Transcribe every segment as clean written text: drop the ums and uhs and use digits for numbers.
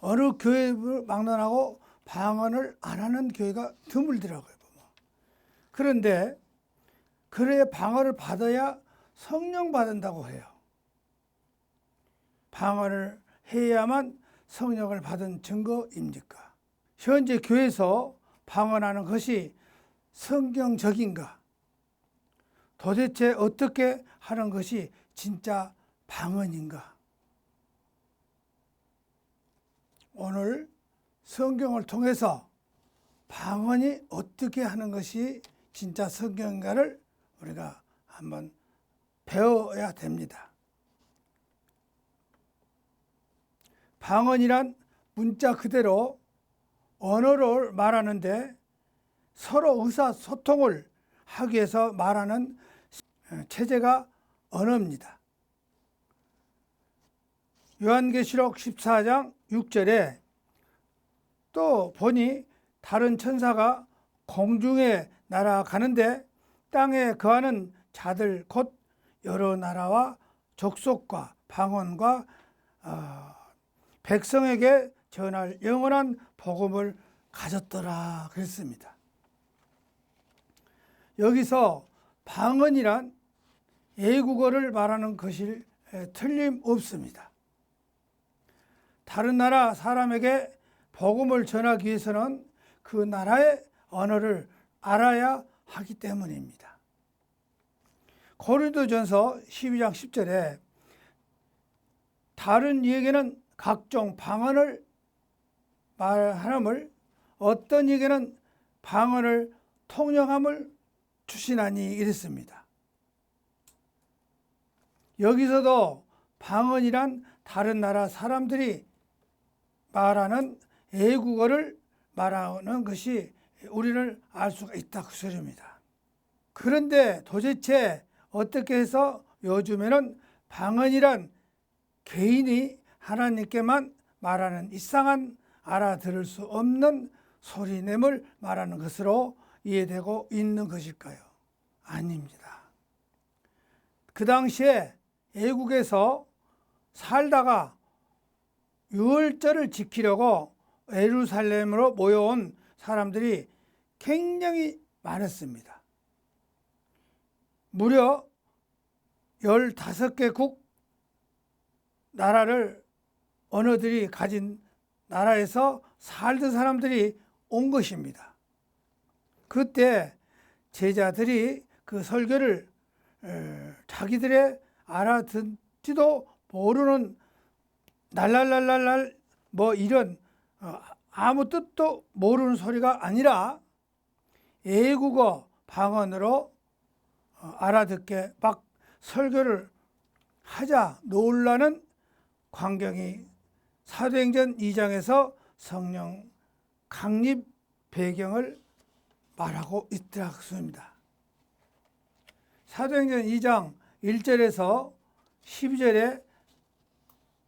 어느 교회를 막론하고 방언을 안 하는 교회가 드물더라고요. 그런데 그래야 방언을 받아야 성령 받는다고 해요. 방언을 해야만 성령을 받은 증거입니까? 현재 교회에서 방언하는 것이 성경적인가? 도대체 어떻게 하는 것이 진짜 방언인가? 오늘 성경을 통해서 방언이 어떻게 하는 것이 진짜 성경인가를 우리가 한번 배워야 됩니다. 방언이란 문자 그대로 언어를 말하는데 서로 의사소통을 하기 위해서 말하는 체제가 언어입니다. 요한계시록 14장 6절에 또 보니 다른 천사가 공중에 날아가는데 땅에 거하는 자들 곧 여러 나라와 족속과 방언과 백성에게 전할 영원한 복음을 가졌더라 그랬습니다. 여기서 방언이란 외국어를 말하는 것이 틀림없습니다. 다른 나라 사람에게 복음을 전하기 위해서는 그 나라의 언어를 알아야 하기 때문입니다. 고린도전서 12장 10절에 다른 이에게는 각종 방언을 말함을 어떤 이에게는 방언을 통역함을 주시나니 이랬습니다. 여기서도 방언이란 다른 나라 사람들이 말하는 외국어를 말하는 것이 우리를 알 수가 있다 그 소리입니다. 그런데 도대체 어떻게 해서 요즘에는 방언이란 개인이 하나님께만 말하는 이상한 알아들을 수 없는 소리냄을 말하는 것으로 이해되고 있는 것일까요? 아닙니다. 그 당시에 애국에서 살다가 유월절을 지키려고 예루살렘으로 모여온 사람들이 굉장히 많았습니다. 무려 15개국 나라를 언어들이 가진 나라에서 살던 사람들이 온 것입니다. 그때 제자들이 그 설교를 자기들의 알아듣지도 모르는 날랄랄랄랄 뭐 이런 아무 뜻도 모르는 소리가 아니라 외국어 방언으로 알아듣게 막 설교를 하자 놀라는 광경이 사도행전 2장에서 성령 강립 배경을 말하고 있더라 그 소리입니다. 사도행전 2장 1절에서 12절에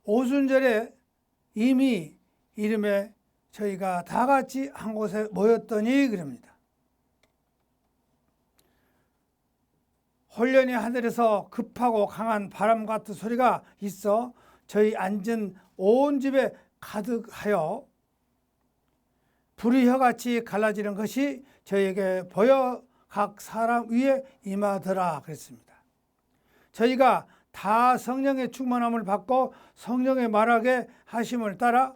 오순절에 이미 이름에 저희가 다 같이 한 곳에 모였더니 그럽니다. 홀련히 하늘에서 급하고 강한 바람 같은 소리가 있어 저희 앉은 온 집에 가득하여 불이 혀같이 갈라지는 것이 저희에게 보여 각 사람 위에 임하더라 그랬습니다. 저희가 다 성령의 충만함을 받고 성령의 말하게 하심을 따라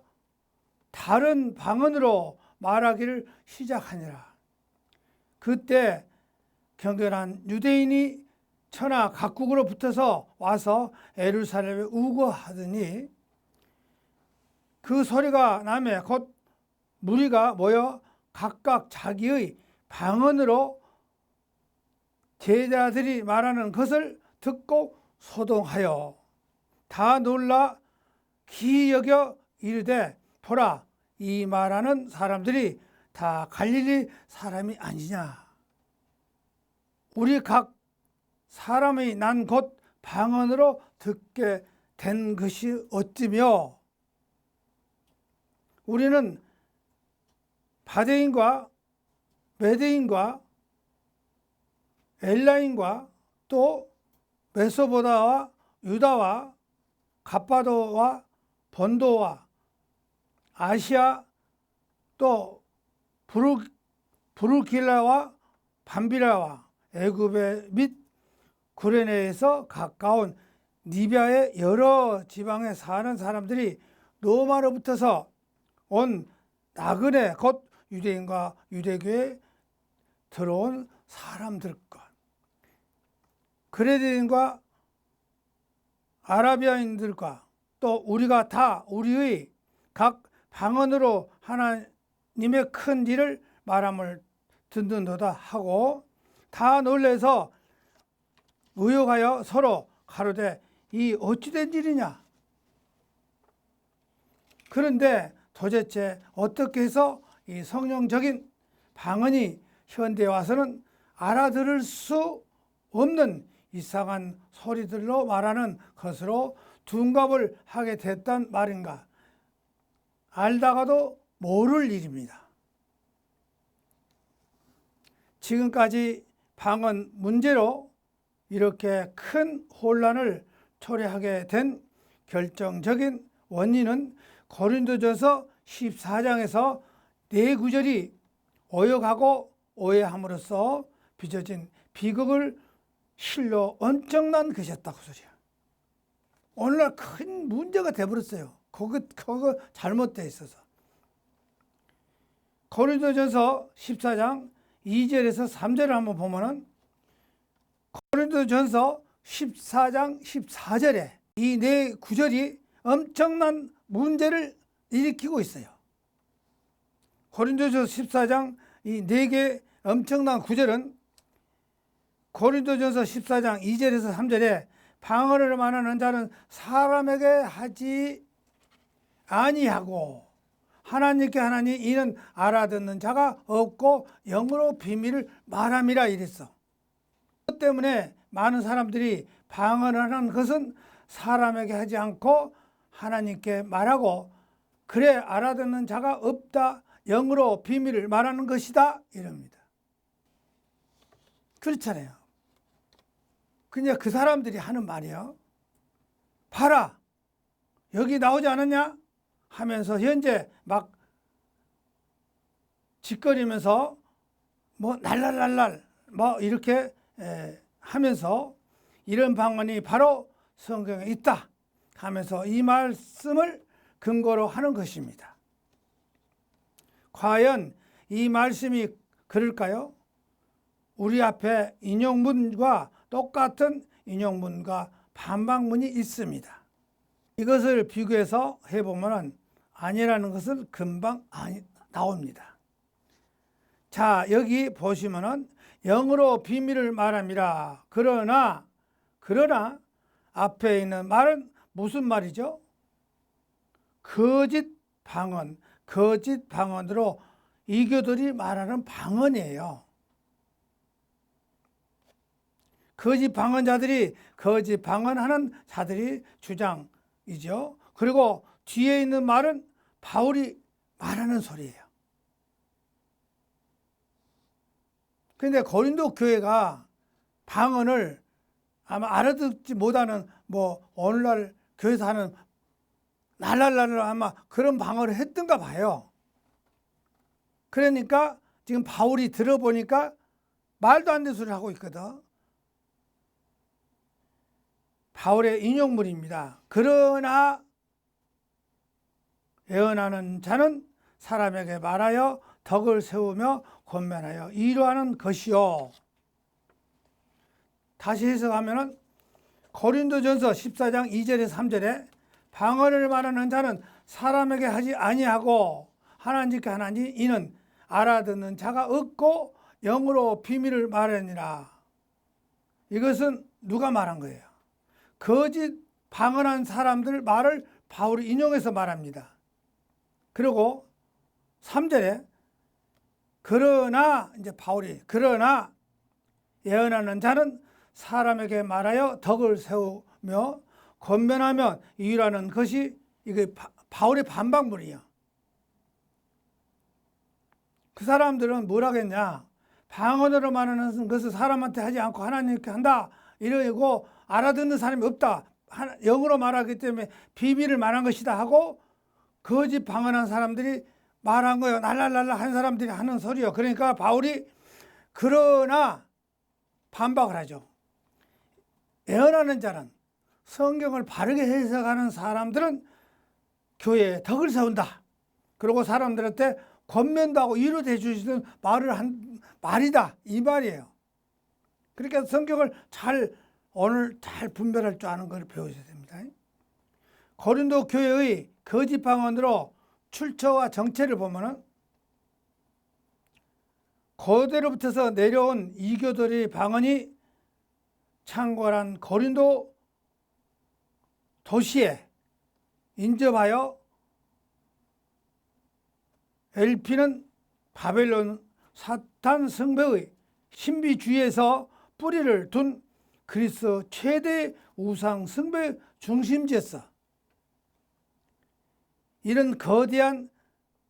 다른 방언으로 말하기를 시작하니라. 그때 경건한 유대인이 천하 각국으로 붙어서 와서 예루살렘에 우거하더니 그 소리가 나매 곧 무리가 모여 각각 자기의 방언으로 제자들이 말하는 것을 듣고 소동하여 다 놀라 기이 여겨 이르되 보라 이 말하는 사람들이 다 갈릴리 사람이 아니냐. 우리 각 사람의 난 곧 방언으로 듣게 된 것이 어찌며 우리는 바데인과 메데인과 엘라인과 또 메소보다와 유다와 갑바도와 본도와 아시아 또 부르킬라와 밤비라와 애굽의 및 구레네에서 가까운 리비아의 여러 지방에 사는 사람들이 로마로부터서 온 나그네 곧 유대인과 유대교에 들어온 사람들과 그레데인과 아라비아인들과 또 우리가 다 우리의 각 방언으로 하나님의 큰 일을 말함을 듣는도다 하고 다 놀래서 의혹하여 서로 가로되 이 어찌된 일이냐. 그런데 도대체 어떻게 해서 이 성령적인 방언이 현대에 와서는 알아들을 수 없는 이상한 소리들로 말하는 것으로 둔갑을 하게 됐단 말인가. 알다가도 모를 일입니다. 지금까지 방언 문제로 이렇게 큰 혼란을 초래하게 된 결정적인 원인은 고린도전서 14장에서 네 구절이 오역하고 오해함으로써 빚어진 비극을 실로 엄청난 것이었다고 소리야. 오늘날 큰 문제가 돼버렸어요. 그거 잘못되어 있어서. 고린도전서 14장 2절에서 3절을 한번 보면은 고린도전서 14장 14절에 이 네 구절이 엄청난 문제를 일으키고 있어요. 고린도전서 14장 이 네 개 엄청난 구절은 고린도전서 14장 2절에서 3절에 방언을 말하는 자는 사람에게 하지 아니하고 하나님께 하나니 이는 알아듣는 자가 없고 영으로 비밀을 말함이라 이랬어. 그것 때문에 많은 사람들이 방언을 하는 것은 사람에게 하지 않고 하나님께 말하고 그래 알아듣는 자가 없다. 영으로 비밀을 말하는 것이다. 이럽니다. 그렇잖아요. 그냥 그 사람들이 하는 말이요. 봐라. 여기 나오지 않았냐? 하면서 현재 막 짓거리면서 뭐 날랄랄랄 뭐 이렇게 하면서 이런 방언이 바로 성경에 있다 하면서 이 말씀을 근거로 하는 것입니다. 과연 이 말씀이 그럴까요? 우리 앞에 인용문과 똑같은 인용문과 반박문이 있습니다. 이것을 비교해서 해보면 아니라는 것은 금방 나옵니다. 자, 여기 보시면은 영으로 비밀을 말함이라. 그러나 앞에 있는 말은 무슨 말이죠? 거짓 방언으로 이교들이 말하는 방언이에요. 거짓 방언자들이 거짓 방언하는 자들이 주장이죠. 그리고 뒤에 있는 말은 바울이 말하는 소리예요. 그런데 고린도 교회가 방언을 아마 알아듣지 못하는 뭐 오늘날 교회에서 하는 날랄랄 아마 그런 방언을 했던가 봐요. 그러니까 지금 바울이 들어보니까 말도 안 되는 소리를 하고 있거든. 바울의 인용문입니다. 그러나 예언하는 자는 사람에게 말하여 덕을 세우며 권면하여 이루하는 것이요. 다시 해석하면 고린도전서 14장 2절에 3절에 방언을 말하는 자는 사람에게 하지 아니하고 하나님께 하나니 이는 알아듣는 자가 없고 영으로 비밀을 말하니라. 이것은 누가 말한 거예요? 거짓 방언한 사람들 말을 바울이 인용해서 말합니다. 그리고 3절에 그러나 이제 바울이 그러나 예언하는 자는 사람에게 말하여 덕을 세우며 권면하며 이유라는 것이 이게 바울의 반박문이에요. 그 사람들은 뭘 하겠냐? 방언으로 말하는 것을 사람한테 하지 않고 하나님께 한다. 이러고 알아듣는 사람이 없다. 영어로 말하기 때문에 비밀을 말한 것이다 하고 거짓 방언한 사람들이 말한 거예요. 날랄랄라 한 사람들이 하는 소리요. 그러니까 바울이 그러나 반박을 하죠. 애언하는 자는, 성경을 바르게 해석하는 사람들은 교회에 덕을 세운다. 그리고 사람들한테 권면도 하고 위로해 주시는 말을 한 말이다. 이 말이에요. 그러니까 성경을 오늘 잘 분별할 줄 아는 걸 배우셔야 됩니다. 고린도 교회의 거짓 방언으로 출처와 정체를 보면은 고대로부터서 내려온 이교들의 방언이 창궐한 고린도 도시에 인접하여 엘피는 바벨론 사탄 성배의 신비주의에서 뿌리를 둔 그리스 최대 우상 숭배 중심지였어. 이런 거대한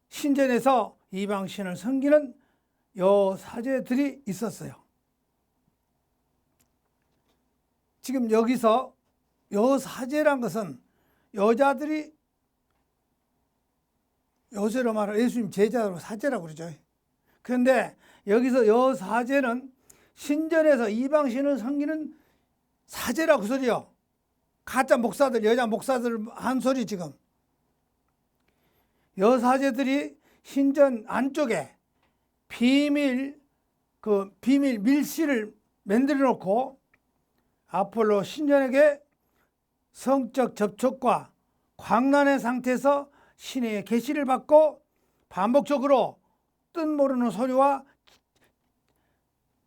신전에서 이방신을 섬기는 여사제들이 있었어요. 지금 여기서 여사제란 것은 여자들이, 요새로 말하면 예수님 제자로 사제라고 그러죠. 그런데 여기서 여사제는 신전에서 이방신을 섬기는 사제라고 소리요. 가짜 목사들, 여자 목사들 한 소리. 지금 여사제들이 신전 안쪽에 비밀 밀실을 만들어 놓고 아폴로 신전에게 성적 접촉과 광란의 상태에서 신의 계시를 받고 반복적으로 뜻 모르는 소리와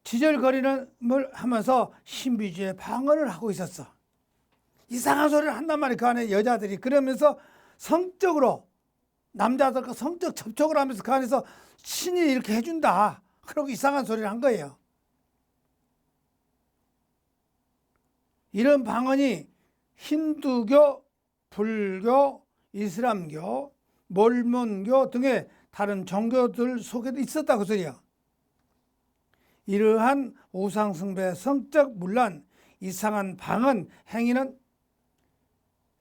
지절거리는 걸 하면서 신비주의 방언을 하고 있었어. 이상한 소리를 한단 말이야. 그 안에 여자들이. 그러면서 성적으로, 남자들과 성적 접촉을 하면서 그 안에서 신이 이렇게 해준다. 그러고 이상한 소리를 한 거예요. 이런 방언이 힌두교, 불교, 이슬람교, 몰몬교 등의 다른 종교들 속에도 있었다 그 소리야. 이러한 우상숭배, 성적 문란, 이상한 방언 행위는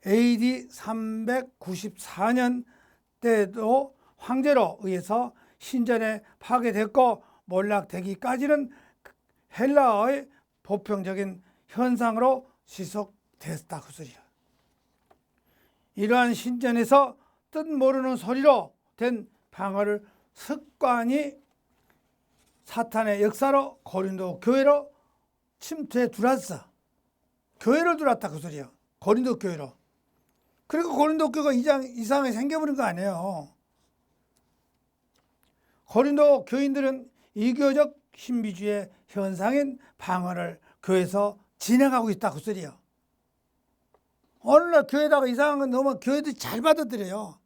AD 394년 때도 황제로 의해서 신전에 파괴됐고 몰락되기까지는 헬라어의 보편적인 현상으로 지속됐다 그 소리야. 이러한 신전에서 뜻 모르는 소리로 된 방언을 습관이 사탄의 역사로 고린도 교회로 침투해 들어왔어. 교회로 들어왔다 그 소리야. 고린도 교회로. 그리고 고린도 교회가 이상하게 생겨버린 거 아니에요. 고린도 교인들은 이교적 신비주의 현상인 방언을 교회에서 진행하고 있다 그 소리야. 오늘날 교회에다가 이상한 건 넣으면 교회들이 잘 받아들여요.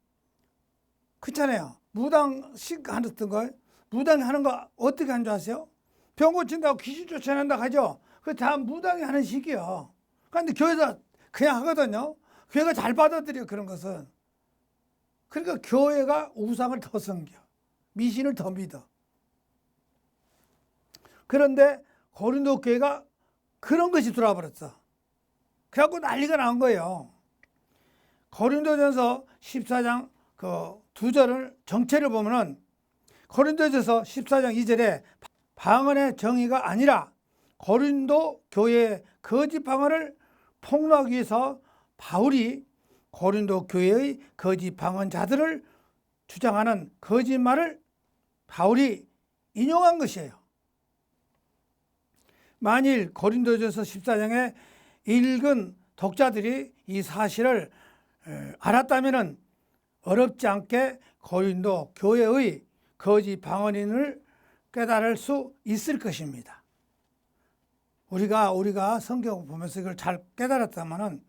그렇잖아요. 무당식 하는 걸, 무당이 하는 거 어떻게 하는 줄 아세요? 병 고친다고 귀신 쫓아낸다 하죠. 그거 다 무당이 하는 식이요. 그런데 교회에서 그냥 하거든요. 교회가 잘 받아들여 그런 것은. 그러니까 교회가 우상을 더 섬겨. 미신을 더 믿어. 그런데 고린도 교회가 그런 것이 들어와 버렸어. 그래갖고 난리가 난 거예요. 고린도전서 14장 그 2절을 정체를 보면은 고린도전서 14장 2절에 방언의 정의가 아니라 고린도 교회의 거짓 방언을 폭로하기 위해서 바울이 고린도 교회의 거짓 방언자들을 주장하는 거짓말을 바울이 인용한 것이에요. 만일 고린도전서 14장에 읽은 독자들이 이 사실을 알았다면 어렵지 않게 고린도 교회의 거짓 방언인을 깨달을 수 있을 것입니다. 우리가 성경 보면서 이걸 잘 깨달았다면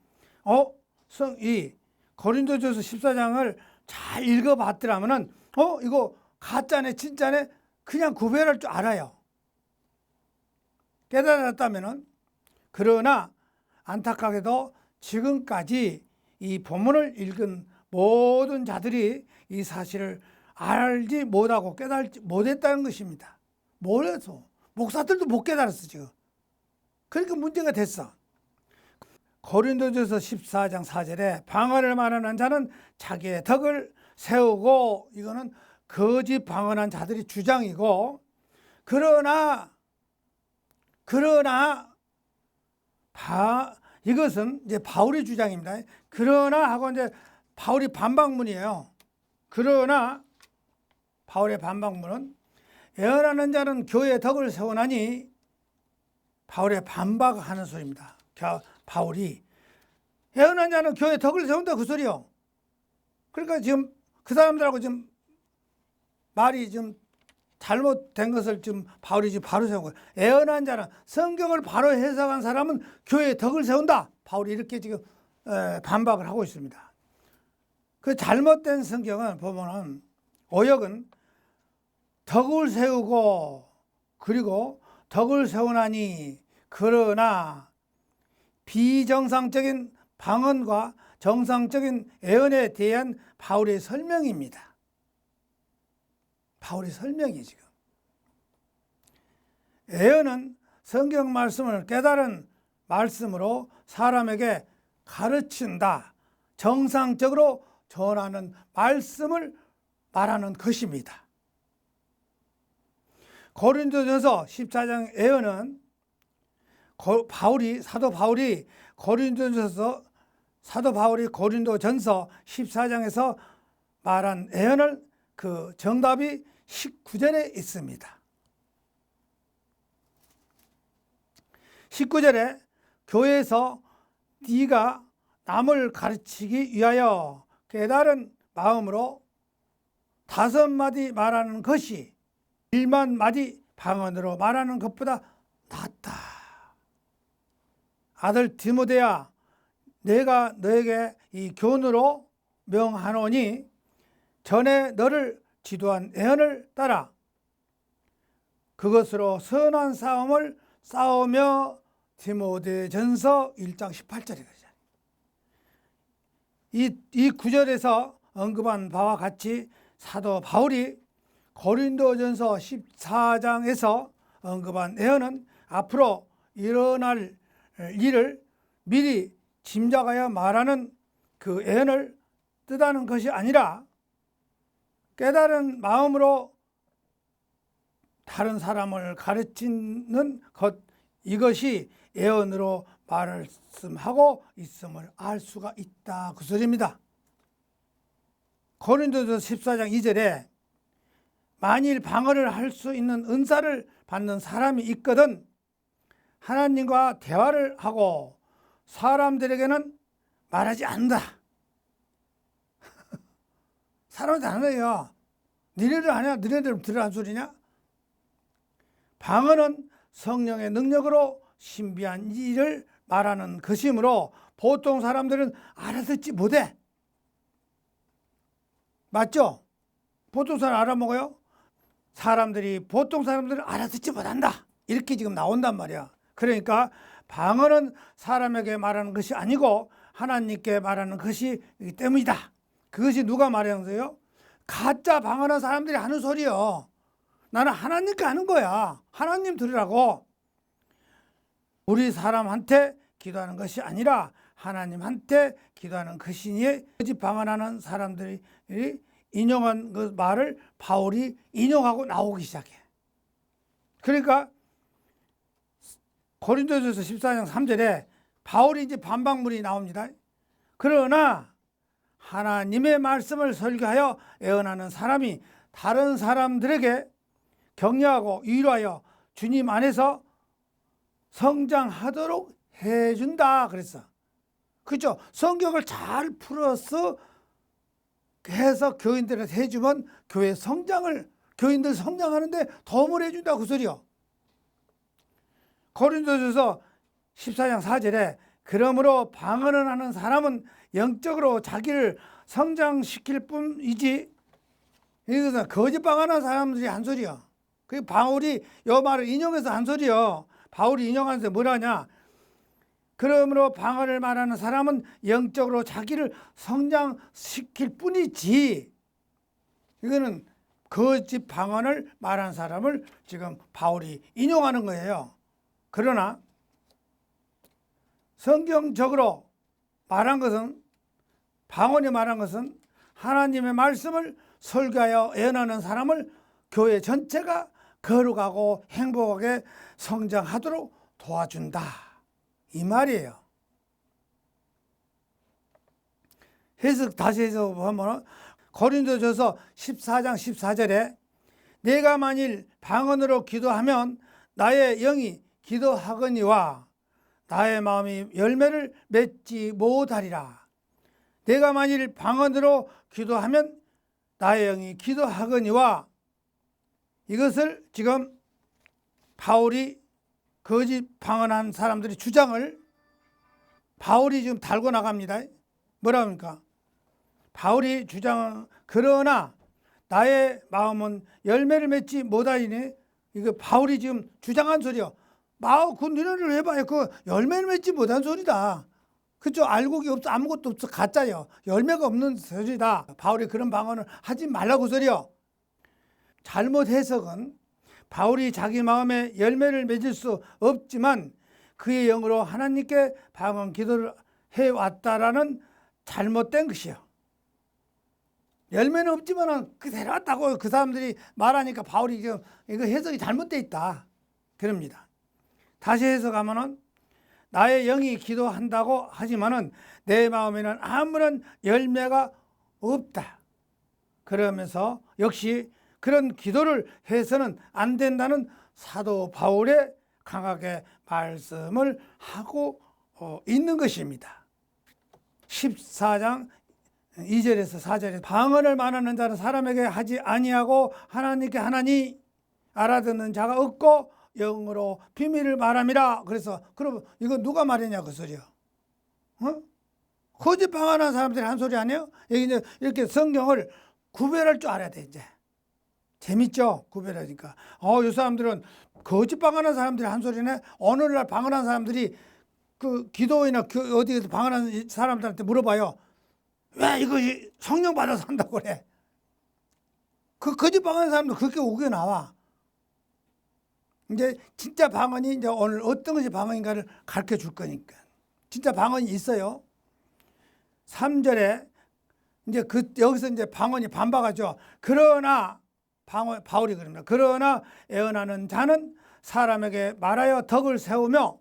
이 고린도전서 14장을 잘 읽어봤더라면 이거 가짜네 진짜네 그냥 구별할 줄 알아요. 깨달았다면. 그러나 안타깝게도 지금까지 이 본문을 읽은 모든 자들이 이 사실을 알지 못하고 깨달지 못했다는 것입니다. 몰라서 목사들도 못 깨달았어 지금. 그러니까 문제가 됐어. 고린도전서 14장 4절에 방언을 말하는 자는 자기의 덕을 세우고, 이거는 거짓 방언한 자들이 주장이고, 그러나 이것은 이제 바울의 주장입니다. 그러나 하고 이제 바울이 반박문이에요. 그러나 바울의 반박문은 예언하는 자는 교회의 덕을 세우나니, 바울의 반박하는 소리입니다. 바울이 예언하는 자는 교회의 덕을 세운다 그 소리요. 그러니까 지금 그 사람들하고 지금 말이 좀 잘못된 것을 지금 바울이 지금 바로 세운 거예요. 예언한 자는, 성경을 바로 해석한 사람은 교회의 덕을 세운다. 바울이 이렇게 지금 반박을 하고 있습니다. 그 잘못된 성경은 보면은 오역은 덕을 세우고, 그리고 덕을 세우나니, 그러나 비정상적인 방언과 정상적인 예언에 대한 바울의 설명입니다. 바울의 설명이 지금. 예언은 성경 말씀을 깨달은 말씀으로 사람에게 가르친다. 정상적으로 전하는 말씀을 말하는 것입니다. 고린도전서 14장 예언은 사도 바울이 고린도전서 14장에서 말한 예언을 그 정답이 19절에 있습니다. 19절에 교회에서 네가 남을 가르치기 위하여 깨달은 마음으로 5마디 말하는 것이 1만 방언으로 말하는 것보다 낫다. 아들 디모데야, 내가 너에게 이 교훈으로 명하노니 전에 너를 지도한 예언을 따라 그것으로 선한 싸움을 싸우며, 디모데전서 1장 18절에 이 구절에서 언급한 바와 같이 사도 바울이 고린도전서 14장에서 언급한 예언은 앞으로 일어날 일을 미리 짐작하여 말하는 그 예언을 뜻하는 것이 아니라, 깨달은 마음으로 다른 사람을 가르치는 것, 이것이 예언으로 말씀하고 있음을 알 수가 있다 그 소리입니다. 고린도전서 14장 2절에 만일 방언을 할 수 있는 은사를 받는 사람이 있거든 하나님과 대화를 하고 사람들에게는 말하지 않는다. 사람한테 안 해요. 니네들 아니야? 니네들 들으란 소리냐? 방언은 성령의 능력으로 신비한 일을 말하는 것이므로 보통 사람들은 알아듣지 못해. 맞죠? 보통 사람 알아먹어요? 보통 사람들은 알아듣지 못한다. 이렇게 지금 나온단 말이야. 그러니까 방언은 사람에게 말하는 것이 아니고 하나님께 말하는 것이기 때문이다. 그것이 누가 말하는 거예요? 가짜 방언한 사람들이 하는 소리요. 나는 하나님께 하는 거야. 하나님 들으라고. 우리 사람한테 기도하는 것이 아니라 하나님한테 기도하는 것이니, 거짓 방언하는 사람들이 인용한 그 말을 바울이 인용하고 나오기 시작해. 그러니까 고린도전서 14장 3절에 바울이 이제 반박문이 나옵니다. 그러나 하나님의 말씀을 설교하여 예언하는 사람이 다른 사람들에게 격려하고 위로하여 주님 안에서 성장하도록 해준다 그랬어. 그렇죠? 성경을 잘 풀어서 해서 교인들한테 해주면 교인들 성장하는데 도움을 해준다 그 소리요. 고린도전서 14장 4절에 그러므로 방언을 하는 사람은 영적으로 자기를 성장시킬 뿐이지, 이것은 거짓 방언하는 사람들이 한 소리요. 그 바울이 이 말을 인용해서 한 소리요. 바울이 인용하면서 뭐라냐? 그러므로 방언을 말하는 사람은 영적으로 자기를 성장시킬 뿐이지, 이거는 거짓 방언을 말하는 사람을 지금 바울이 인용하는 거예요. 그러나 성경적으로 말한 것은, 방언이 말한 것은 하나님의 말씀을 설교하여 예언하는 사람을 교회 전체가 거룩하고 행복하게 성장하도록 도와준다, 이 말이에요. 다시 해석하면 고린도전서 14장 14절에 내가 만일 방언으로 기도하면 나의 영이 기도하거니와 나의 마음이 열매를 맺지 못하리라. 내가 만일 방언으로 기도하면 나의 영이 기도하거니와, 이것을 지금 바울이 거짓 방언한 사람들의 주장을 바울이 지금 달고 나갑니다. 뭐라 합니까? 바울이 주장은 그러나 나의 마음은 열매를 맺지 못하리니, 이거 바울이 지금 주장한 소리요. 그 너네를 해봐요. 그 열매를 맺지 못한 소리다. 그죠? 알곡이 없어, 아무것도 없어, 가짜요. 열매가 없는 소리다. 바울이 그런 방언을 하지 말라고 소리요. 잘못 해석은 바울이 자기 마음에 열매를 맺을 수 없지만 그의 영으로 하나님께 방언 기도를 해왔다라는 잘못된 것이요. 열매는 없지만 그대로 왔다고 그 사람들이 말하니까 바울이 지금 이거 해석이 잘못되어 있다, 그럽니다. 다시 해석하면은 나의 영이 기도한다고 하지만은 내 마음에는 아무런 열매가 없다. 그러면서 역시 그런 기도를 해서는 안 된다는 사도 바울의 강하게 말씀을 하고 있는 것입니다. 14장 2절에서 4절에 방언을 말하는 자는 사람에게 하지 아니하고 하나님께 하나니 알아듣는 자가 없고 영으로 비밀을 말함이라. 그래서 그럼 이거 누가 말했냐 그 소리야. 거짓 방언하는 사람들이 한 소리 아니에요? 여기 이제 이렇게 성경을 구별할 줄 알아야 돼. 이제 재밌죠? 구별하니까. 이 사람들은 거짓 방언하는 사람들이 한 소리네. 오늘날 방언하는 사람들이 그 기도회나 어디에서 방언하는 사람들한테 물어봐요. 왜 이거 성령 받아서 한다고 그래? 그 거짓 방언하는 사람도 그렇게 우겨 나와. 이제 진짜 방언이 이제 오늘 어떤 것이 방언인가를 가르쳐 줄 거니까. 진짜 방언이 있어요. 3절에 이제 여기서 이제 방언이 반박하죠. 그러나 바울이 그럽니다. 그러나 애언하는 자는 사람에게 말하여 덕을 세우며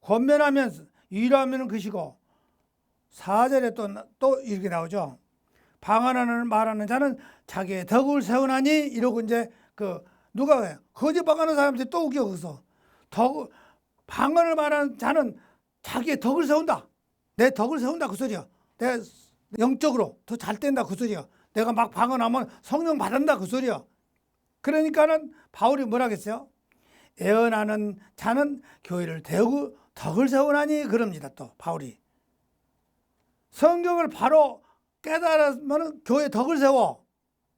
권면하면서 위로하면 것이고, 4절에 또 이렇게 나오죠. 방언하는 말하는 자는 자기의 덕을 세우나니, 이러고 이제 누가 해요? 거짓 방언하는 사람들이 또 웃겨. 거기서 방언을 말하는 자는 자기의 덕을 세운다. 내 덕을 세운다 그 소리야. 내가 영적으로 더 잘 된다 그 소리야. 내가 막 방언하면 성령 받는다 그 소리야. 그러니까는 바울이 뭐라 했어요? 애언하는 자는 교회를 대우고 덕을 세우나니 그럽니다. 또 바울이 성경을 바로 깨달으면 교회 덕을 세워.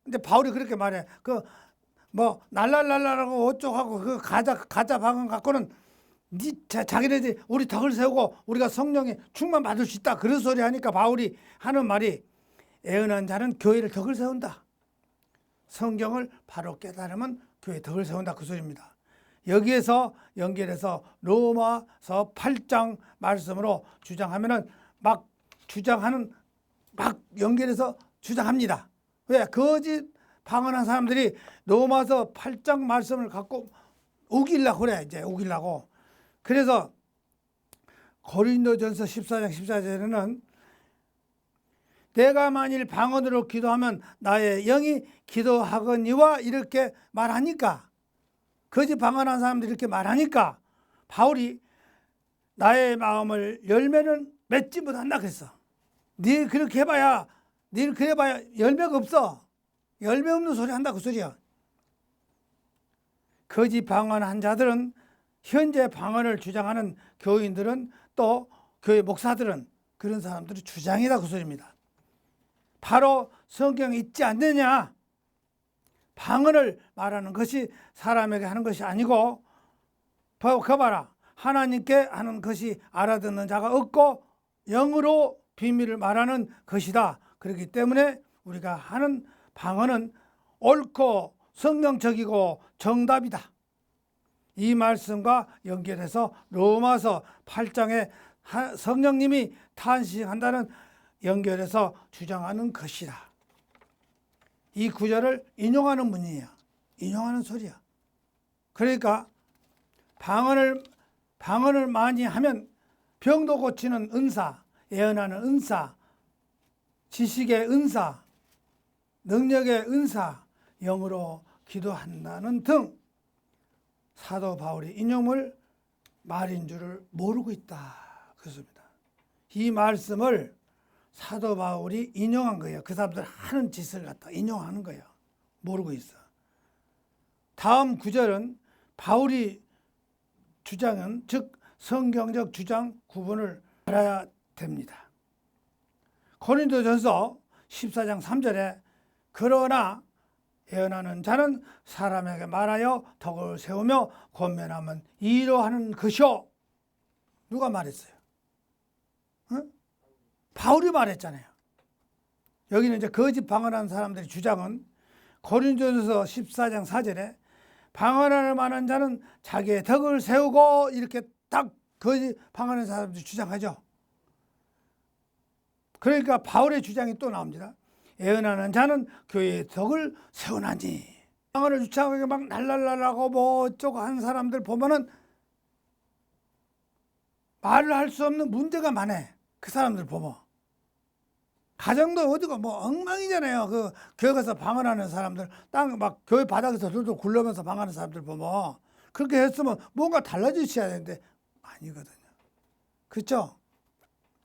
근데 바울이 그렇게 말해. 날랄랄라라고 어쩌고 그 가짜 방언 갖고는 자기네들이 우리 덕을 세우고 우리가 성령에 충만 받을 수 있다, 그런 소리 하니까 바울이 하는 말이 애언한 자는 교회를 덕을 세운다. 성경을 바로 깨달으면 교회 덕을 세운다 그 소리입니다. 여기에서 연결해서 로마서 8장 말씀으로 주장하면은 막 연결해서 주장합니다. 왜? 거짓 방언한 사람들이 로마서 8장 말씀을 갖고 우기려고 그래. 이제 우기려고. 그래서 고린도전서 14장 14절에는 내가 만일 방언으로 기도하면 나의 영이 기도하거니와, 이렇게 말하니까, 거짓 방언한 사람들이 이렇게 말하니까 바울이 나의 마음을 열매는 맺지 못한다 그랬어. 네 그렇게 해봐야 열매가 없어. 열매 없는 소리 한다 그 소리야. 거짓 방언한 자들은, 현재 방언을 주장하는 교인들은, 또 교회 목사들은 그런 사람들이 주장이다 그 소리입니다. 바로 성경에 있지 않느냐. 방언을 말하는 것이 사람에게 하는 것이 아니고, 봐라, 하나님께 하는 것이 알아듣는 자가 없고 영으로 비밀을 말하는 것이다. 그렇기 때문에 우리가 하는 방언은 옳고 성경적이고 정답이다. 이 말씀과 연결해서 로마서 8장에 성령님이 탄식한다는 연결해서 주장하는 것이다. 이 구절을 인용하는 문이에요. 인용하는 소리야. 그러니까 방언을 많이 하면 병도 고치는 은사, 예언하는 은사, 지식의 은사, 능력의 은사, 영으로 기도한다는 등 사도 바울이 인용을 말인 줄을 모르고 있다. 그렇습니다. 이 말씀을 사도 바울이 인용한 거예요. 그 사람들 하는 짓을 갖다 인용하는 거예요. 모르고 있어. 다음 구절은 바울이 주장은 즉 성경적 주장 구분을 알아야 됩니다. 고린도전서 14장 3절에 그러나 예언하는 자는 사람에게 말하여 덕을 세우며 권면하면 이로 하는 것이요. 누가 말했어요? 응? 바울이 말했잖아요. 여기는 이제 거짓 방언하는 사람들의 주장은 고린도전서 14장 4절에 방언할 만한 자는 자기의 덕을 세우고 이렇게 딱 거짓 방언하는 사람들이 주장하죠. 그러니까 바울의 주장이 또 나옵니다. 예언하는 자는 교회의 덕을 세우나니. 방언을 주창하게 막 날랄랄하고 뭐 어쩌고 하는 사람들 보면은 말을 할 수 없는 문제가 많아. 그 사람들 보면. 가정도 어디가 뭐 엉망이잖아요. 그 교회 가서 방언하는 사람들, 땅 막 교회 바닥에서 돌돌 굴러면서 방언하는 사람들 보면 그렇게 했으면 뭔가 달라지셔야 되는데 아니거든요. 그렇죠?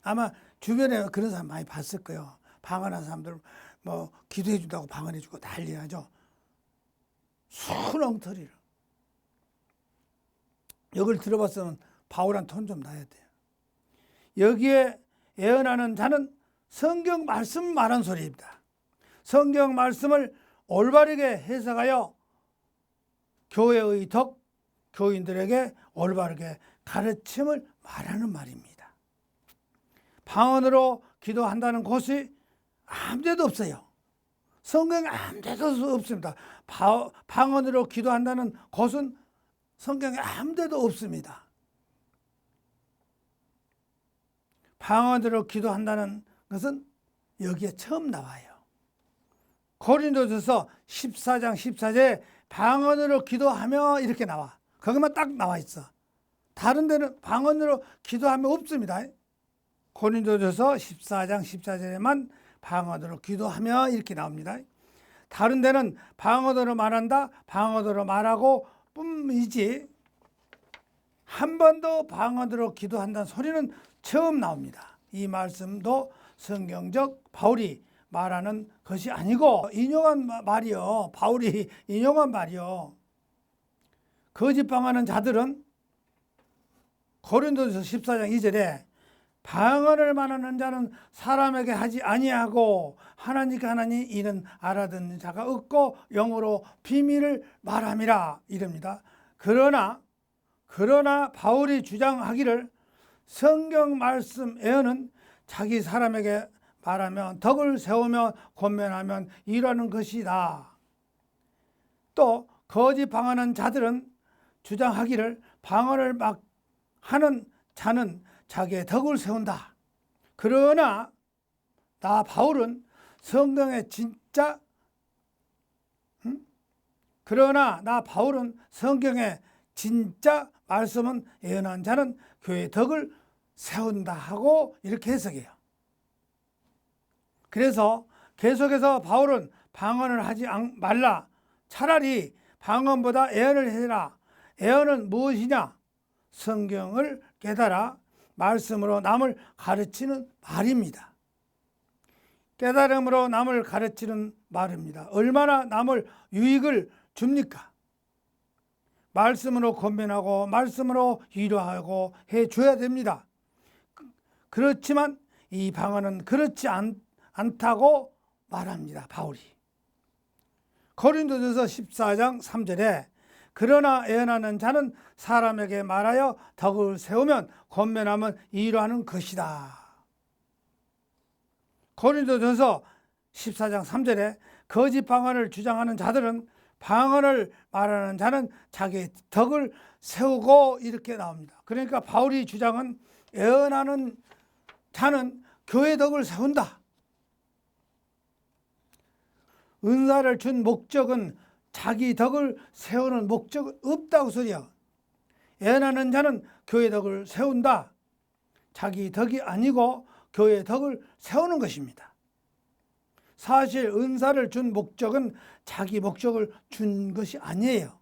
아마 주변에 그런 사람 많이 봤을 거예요. 방언하는 사람들 뭐 기도해 준다고 방언해 주고 난리하죠. 순 엉터리를. 여기를 들어봤으면 바울한테 혼 좀 나야 돼요. 여기에 예언하는 자는 성경 말씀 말한 소리입니다. 성경 말씀을 올바르게 해석하여 교회의 덕, 교인들에게 올바르게 가르침을 말하는 말입니다. 방언으로 기도한다는 곳이 아무 데도 없어요. 성경에 아무 데도 없습니다. 방언으로 기도한다는 곳은 성경에 아무 데도 없습니다. 방언으로 기도한다는 것은 여기에 처음 나와요. 고린도전서 14장 14절에 방언으로 기도하며 이렇게 나와. 거기만 딱 나와 있어. 다른 데는 방언으로 기도하며 없습니다. 고린도전서 14장 14절에만 방언으로 기도하며 이렇게 나옵니다. 다른 데는 방언으로 말한다, 방언으로 말하고 뿐이지 한 번도 방언으로 기도한다는 소리는 처음 나옵니다. 이 말씀도 성경적 바울이 말하는 것이 아니고 인용한 말이요. 바울이 인용한 말이요. 거짓 방언하는 자들은 고린도전서 14장 2절에 방언을 말하는 자는 사람에게 하지 아니하고 하나님께 하나니 이는 알아듣는 자가 없고 영어로 비밀을 말함이라 이럽니다. 그러나 바울이 주장하기를 성경 말씀 예언은 자기 사람에게 말하면 덕을 세우며 권면하면 이라는 것이다. 또 거짓 방언하는 자들은 주장하기를 방언을 막 하는 자는 자기의 덕을 세운다. 그러나 나 바울은 성경의 진짜 말씀은 예언한 자는 교회의 덕을 세운다 하고 이렇게 해석해요. 그래서 계속해서 바울은 방언을 하지 말라. 차라리 방언보다 예언을 해라. 예언은 무엇이냐? 성경을 깨달아 말씀으로 남을 가르치는 말입니다. 깨달음으로 남을 가르치는 말입니다. 얼마나 남을 유익을 줍니까? 말씀으로 권면하고 말씀으로 위로하고 해줘야 됩니다. 그렇지만 이 방언은 그렇지 않다고 말합니다. 바울이. 고린도전서 14장 3절에 그러나 예언하는 자는 사람에게 말하여 덕을 세우면 권면하면 이루하는 것이다. 고린도전서 14장 3절에 거짓 방언을 주장하는 자들은 방언을 말하는 자는 자기의 덕을 세우고 이렇게 나옵니다. 그러니까 바울이 주장은 예언하는 자는 교회 덕을 세운다. 은사를 준 목적은 자기 덕을 세우는 목적은 없다고 소리야. 애나는 자는 교회 덕을 세운다. 자기 덕이 아니고 교회 덕을 세우는 것입니다. 사실 은사를 준 목적은 자기 목적을 준 것이 아니에요.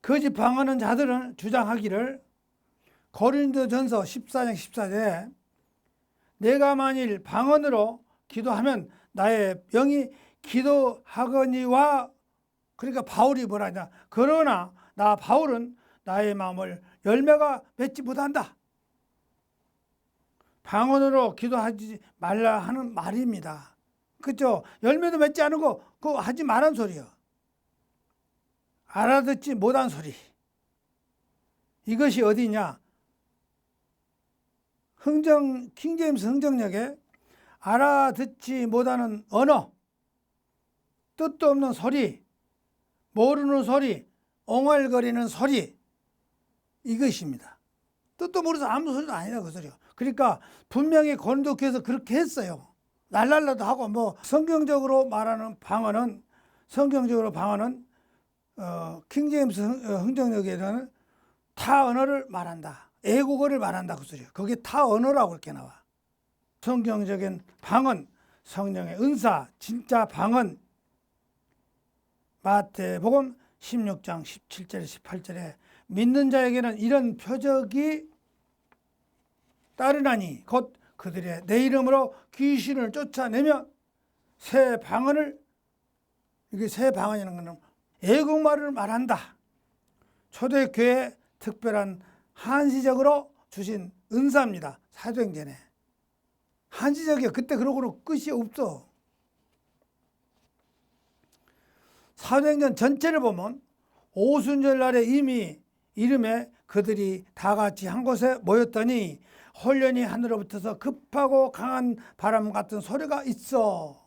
거짓 방언하는 자들은 주장하기를 고린도전서 14장 14절에 내가 만일 방언으로 기도하면 나의 영이 기도하거니와, 그러니까 바울이 뭐라 하냐, 그러나 나 바울은 나의 마음을 열매가 맺지 못한다. 방언으로 기도하지 말라 하는 말입니다. 그렇죠? 열매도 맺지 않고 그거 하지 말란 소리요. 알아듣지 못한 소리. 이것이 어디냐? 킹제임스 흥정역에 알아듣지 못하는 언어, 뜻도 없는 소리, 모르는 소리, 옹알거리는 소리, 이것입니다. 뜻도 모르서 아무 소리도 아니다 그 소리요. 그러니까 분명히 고린도교에서 그렇게 했어요. 날랄라도 하고, 뭐 성경적으로 방언은 킹제임스 흥정역에는 타 언어를 말한다, 애국어를 말한다 그 소리예요. 그게 타 언어라고 이렇게 나와. 성경적인 방언, 성령의 은사, 진짜 방언. 마태복음 16장 17절에 18절에 믿는 자에게는 이런 표적이 따르나니 곧 그들의 내 이름으로 귀신을 쫓아내며 새 방언을, 이게 새 방언이라는 것은 애국말을 말한다. 초대교회 특별한 한시적으로 주신 은사입니다. 사도행전에. 한시적이야. 그때 그러고는 끝이 없어. 사도행전 전체를 보면 오순절 날에 이미 이름에 그들이 다 같이 한 곳에 모였더니 홀련히 하늘로부터서 급하고 강한 바람 같은 소리가 있어.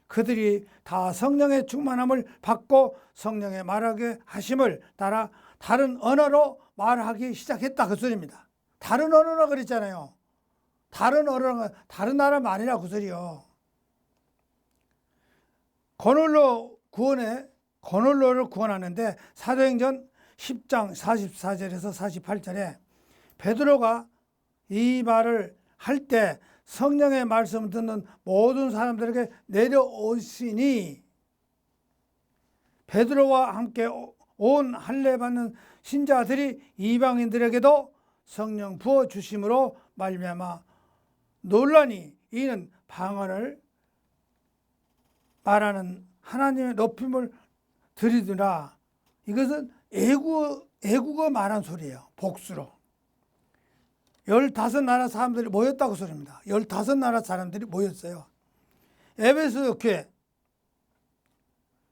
그들이 다 성령의 충만함을 받고 성령의 말하게 하심을 따라 다른 언어로 말하기 시작했다 그 소리입니다. 다른 언어라 그랬잖아요. 다른 언어가 다른 나라 말이라 그 소리요. 고넬로를 구원하는데 사도행전 10장 44절에서 48절에 베드로가 이 말을 할 때 성령의 말씀을 듣는 모든 사람들에게 내려오시니 베드로와 함께 온 할례 받는 신자들이 이방인들에게도 성령 부어 주심으로 말미암아 놀라니 이는 방언을 말하는 하나님의 높임을 드리더라. 이것은 애국어 말한 소리예요. 복수로. 15나라 사람들이 모였다고 소리입니다. 15나라 사람들이 모였어요. 에베소 교회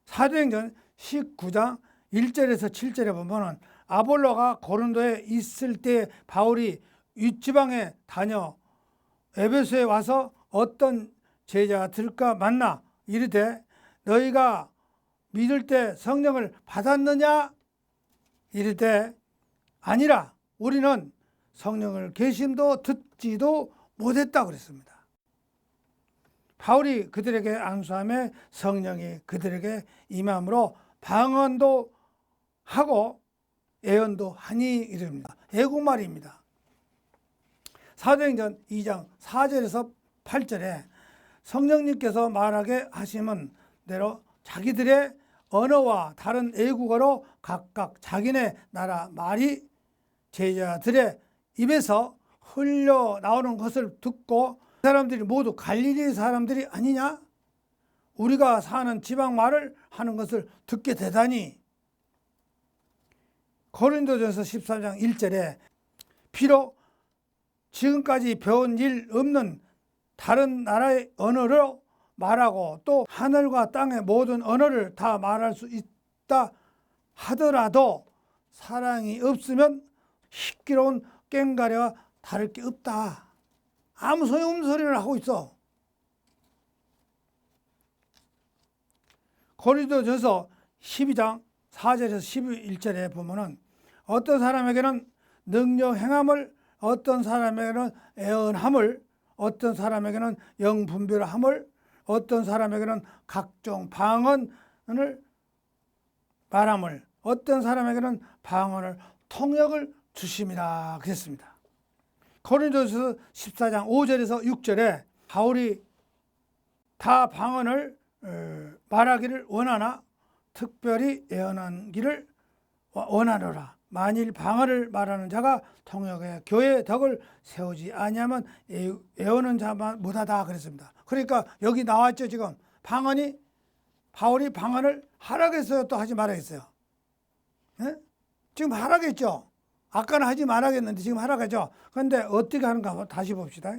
사도행전 19장 1절에서 7절에 보면 아볼로가 고린도에 있을 때 바울이 윗지방에 다녀 에베소에 와서 어떤 제자들과 만나 이르되 너희가 믿을 때 성령을 받았느냐? 이르되 아니라 우리는 성령을 계심도 듣지도 못했다고 그랬습니다. 바울이 그들에게 안수함에 성령이 그들에게 임함으로 방언도 하고 예언도 하니 이릅니다. 애국말입니다. 사도행전 2장 4절에서 8절에 성령님께서 말하게 하시면 대로 자기들의 언어와 다른 애국어로 각각 자기네 나라 말이 제자들의 입에서 흘러나오는 것을 듣고 사람들이 모두 갈릴리 사람들이 아니냐? 우리가 사는 지방 말을 하는 것을 듣게 되다니. 고린도전서 13장 1절에 비록 지금까지 배운 일 없는 다른 나라의 언어로 말하고 또 하늘과 땅의 모든 언어를 다 말할 수 있다 하더라도 사랑이 없으면 시끄러운 꽹가리와 다를 게 없다. 아무 소용없는 소리를 하고 있어. 고린도전서 12장 4절에서 11절에 보면은 어떤 사람에게는 능력 행함을, 어떤 사람에게는 애언함을, 어떤 사람에게는 영분별함을, 어떤 사람에게는 각종 방언을 말함을, 어떤 사람에게는 방언을 통역을 주심이라 그랬습니다. 고린도서 14장 5절에서 6절에 바울이 다 방언을 말하기를 원하나 특별히 예언하기를 원하노라. 만일 방언을 말하는 자가 통역해 교회의 덕을 세우지 아니하면 예언하는 자만 못하다 그랬습니다. 그러니까 여기 나왔죠. 지금 방언이, 바울이 방언을 하라겠어요, 또 하지 말아겠어요? 예? 지금 하라겠죠. 아까는 하지 말아겠는데 지금 하라겠죠. 그런데 어떻게 하는가 한번 다시 봅시다.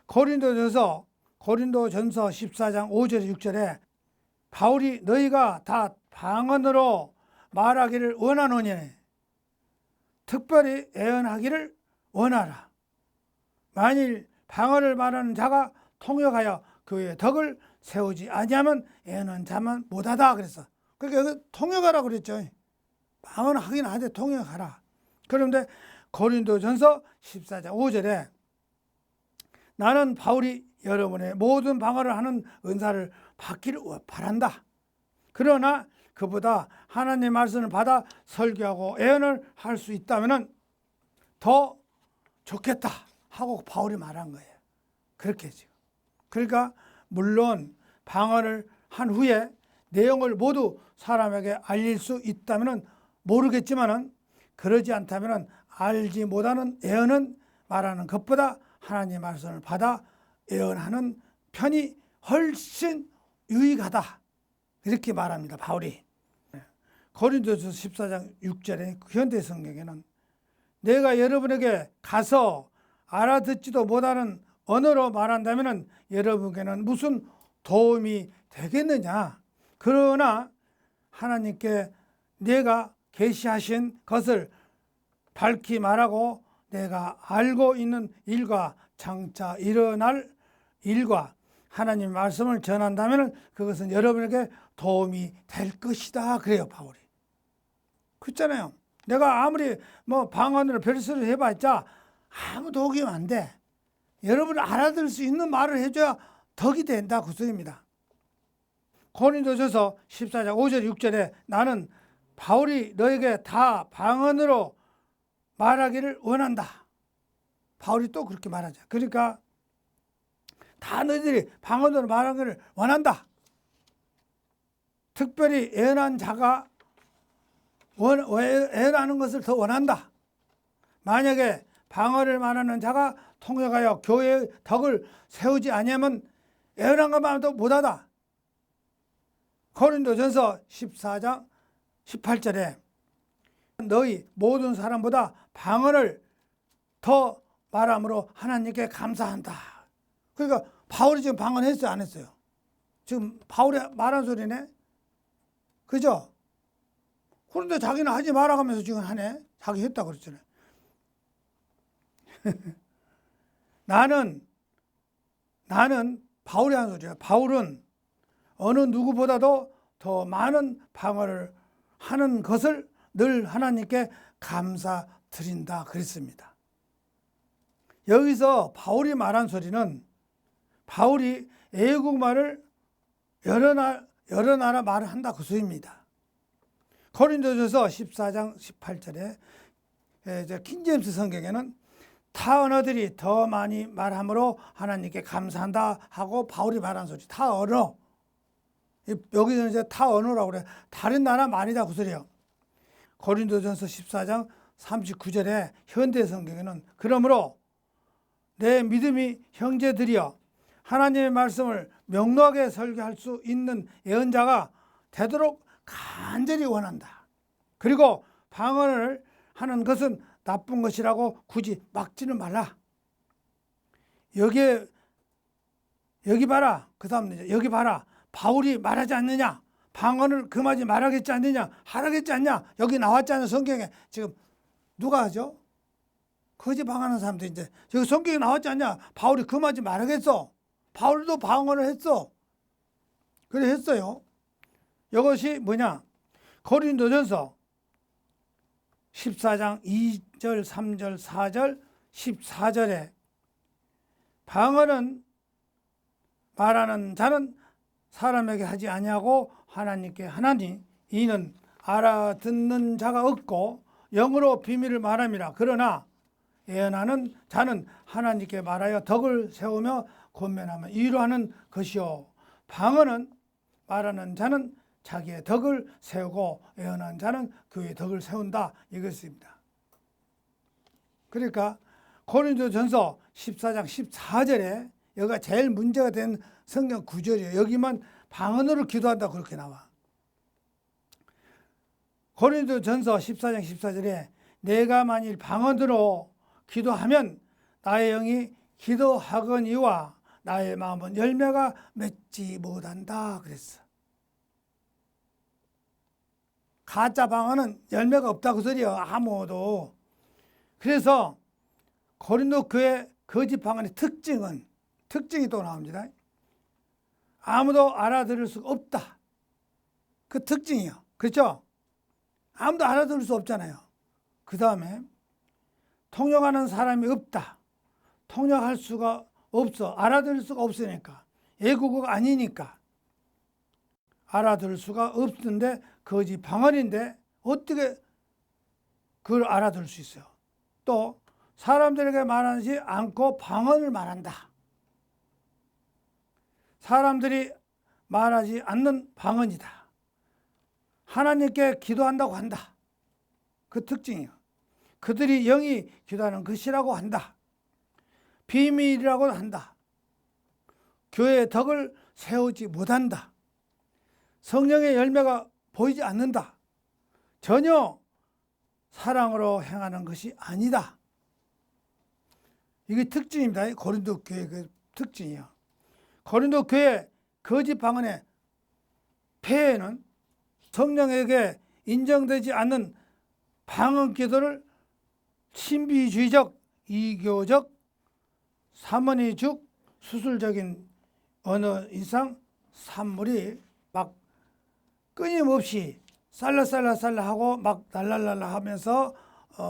고린도전서 14장 5절 6절에 바울이 너희가 다 방언으로 말하기를 원하노니 특별히 예언하기를 원하라. 만일 방언을 말하는 자가 통역하여 교회의 덕을 세우지 아니하면 예언하는 자만 못하다 그랬어. 그러니까 여기 통역하라 그랬죠. 방언 하긴 하되 통역하라. 그런데 고린도전서 14장 5절에 나는 바울이 여러분의 모든 방언을 하는 은사를 받기를 바란다. 그러나 그보다 하나님의 말씀을 받아 설교하고 예언을 할 수 있다면 더 좋겠다 하고 바울이 말한 거예요. 그렇게 지금. 그러니까 물론 방언을 한 후에 내용을 모두 사람에게 알릴 수 있다면 모르겠지만은 그러지 않다면 알지 못하는 예언은 말하는 것보다 하나님의 말씀을 받아 예언하는 편이 훨씬 유익하다. 이렇게 말합니다. 바울이. 고린도서 14장 6절에 현대 성경에는 내가 여러분에게 가서 알아듣지도 못하는 언어로 말한다면 여러분에게는 무슨 도움이 되겠느냐. 그러나 하나님께 내가 계시하신 것을 밝히 말하고 내가 알고 있는 일과 장차 일어날 일과 하나님 말씀을 전한다면 그것은 여러분에게 도움이 될 것이다. 그래요, 바울이. 그렇잖아요. 내가 아무리 방언으로 별소리를 해봤자 아무 도움이 안 돼. 여러분이 알아들을 수 있는 말을 해줘야 덕이 된다. 그 소리입니다. 고린도전서 14장 5절 6절에 나는 바울이 너에게 다 방언으로 말하기를 원한다. 바울이 또 그렇게 말하죠. 그러니까 다 너희들이 방언으로 말하기를 원한다. 특별히 예언한 자가 예언하는 것을 더 원한다. 만약에 방언을 말하는 자가 통역하여 교회의 덕을 세우지 아니하면 예언한 것만도 못하다. 고린도전서 14장 18절에 너희 모든 사람보다 방언을 더 말함으로 하나님께 감사한다. 그러니까 바울이 지금 방언했어요, 안 했어요? 지금 바울이 말한 소리네. 그죠? 그런데 자기는 하지 말아가면서 지금 하네. 자기 했다고 그랬잖아요. 나는 바울이 한 소리야. 바울은 어느 누구보다도 더 많은 방언을 하는 것을 늘 하나님께 감사드린다 그랬습니다. 여기서 바울이 말한 소리는 바울이 애국말을 여러 나라 말을 한다 그 소리입니다. 고린도전서 14장 18절에 킹제임스 성경에는 타 언어들이 더 많이 말함으로 하나님께 감사한다 하고 바울이 말한 소리. 타 언어. 여기서는 이제 타 언어라고 그래. 다른 나라 말이다 그 소리예요. 고린도전서 14장 39절에 현대 성경에는 그러므로 내 믿음이 형제들이여 하나님의 말씀을 명료하게 설교할 수 있는 예언자가 되도록 간절히 원한다. 그리고 방언을 하는 것은 나쁜 것이라고 굳이 막지는 말라. 여기 봐라. 그 다음 여기 봐라. 바울이 말하지 않느냐. 방언을 금하지 말하겠지 않느냐. 하라겠지 않냐. 여기 나왔잖아요. 성경에. 지금 누가 하죠? 거짓 방언하는 사람들 이제 여기 성경에 나왔지 않냐. 바울이 금하지 말하겠어. 바울도 방언을 했어. 그래 했어요. 이것이 뭐냐. 고린도전서 14장 2절, 3절, 4절, 14절에 방언은 말하는 자는 사람에게 하지 아니하고 하나님께 하나니 이는 알아듣는 자가 없고 영으로 비밀을 말함이라. 그러나 예언하는 자는 하나님께 말하여 덕을 세우며 권면하며 위로하는 것이요 방언은 말하는 자는 자기의 덕을 세우고 예언하는 자는 그의 덕을 세운다, 이것입니다. 그러니까 고린도전서 14장 14절에 여기가 제일 문제가 된 성경 구절이에요. 여기만 방언으로 기도한다 그렇게 나와. 고린도전서 14장 14절에 내가 만일 방언으로 기도하면 나의 영이 기도하거니와 나의 마음은 열매가 맺지 못한다 그랬어. 가짜 방언은 열매가 없다고 소리요, 아무도. 그래서 고린도 교회 거짓 방언의 특징이 또 나옵니다. 아무도 알아들을 수가 없다. 그 특징이요. 그렇죠? 아무도 알아들을 수 없잖아요. 그 다음에 통역하는 사람이 없다. 통역할 수가 없어. 알아들을 수가 없으니까. 외국어가 아니니까. 알아들을 수가 없는데 거짓 방언인데 어떻게 그걸 알아들을 수 있어요? 또 사람들에게 말하지 않고 방언을 말한다. 사람들이 말하지 않는 방언이다. 하나님께 기도한다고 한다. 그 특징이요. 그들이 영이 기도하는 것이라고 한다. 비밀이라고 한다. 교회의 덕을 세우지 못한다. 성령의 열매가 보이지 않는다. 전혀 사랑으로 행하는 것이 아니다. 이게 특징입니다. 고린도 교회의 그 특징이야. 고린도 교회 거짓 방언의 폐해는 성령에게 인정되지 않는 방언 기도를 신비주의적, 이교적, 사모니적, 수술적인 언어 인상 산물이 막 끊임없이 살라살라살라 하고 막 날랄랄라 하면서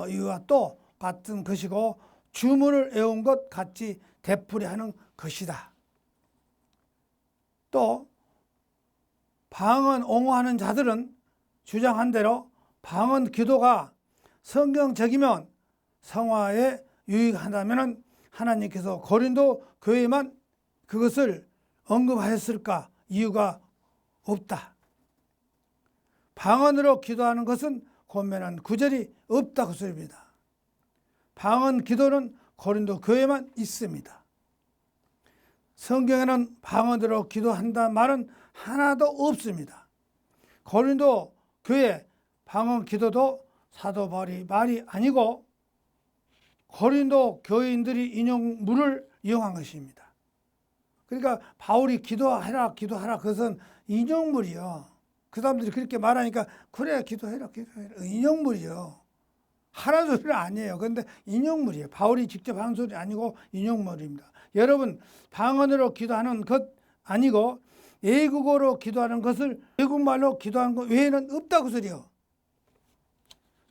이와 또 같은 것이고 주문을 외운 것 같이 되풀이하는 것이다. 또 방언 옹호하는 자들은 주장한 대로 방언 기도가 성경적이면 성화에 유익한다면 하나님께서 고린도 교회만 그것을 언급하였을까? 이유가 없다. 방언으로 기도하는 것은 권면한 구절이 없다 그 소리입니다. 방언 기도는 고린도 교회만 있습니다. 성경에는 방언으로 기도한다는 말은 하나도 없습니다. 고린도 교회 방언 기도도 사도 바울이 말이 아니고 고린도 교인들이 인용물을 이용한 것입니다. 그러니까 바울이 기도하라 그것은 인용물이요. 그 사람들이 그렇게 말하니까 그래 기도해라 인용물이요. 하라는 소리는 아니에요. 그런데 인용물이에요. 바울이 직접 한 소리 아니고 인용물입니다. 여러분 방언으로 기도하는 것 아니고 외국어로 기도하는 것을 외국말로 기도하는 것 외에는 없다고 소리요.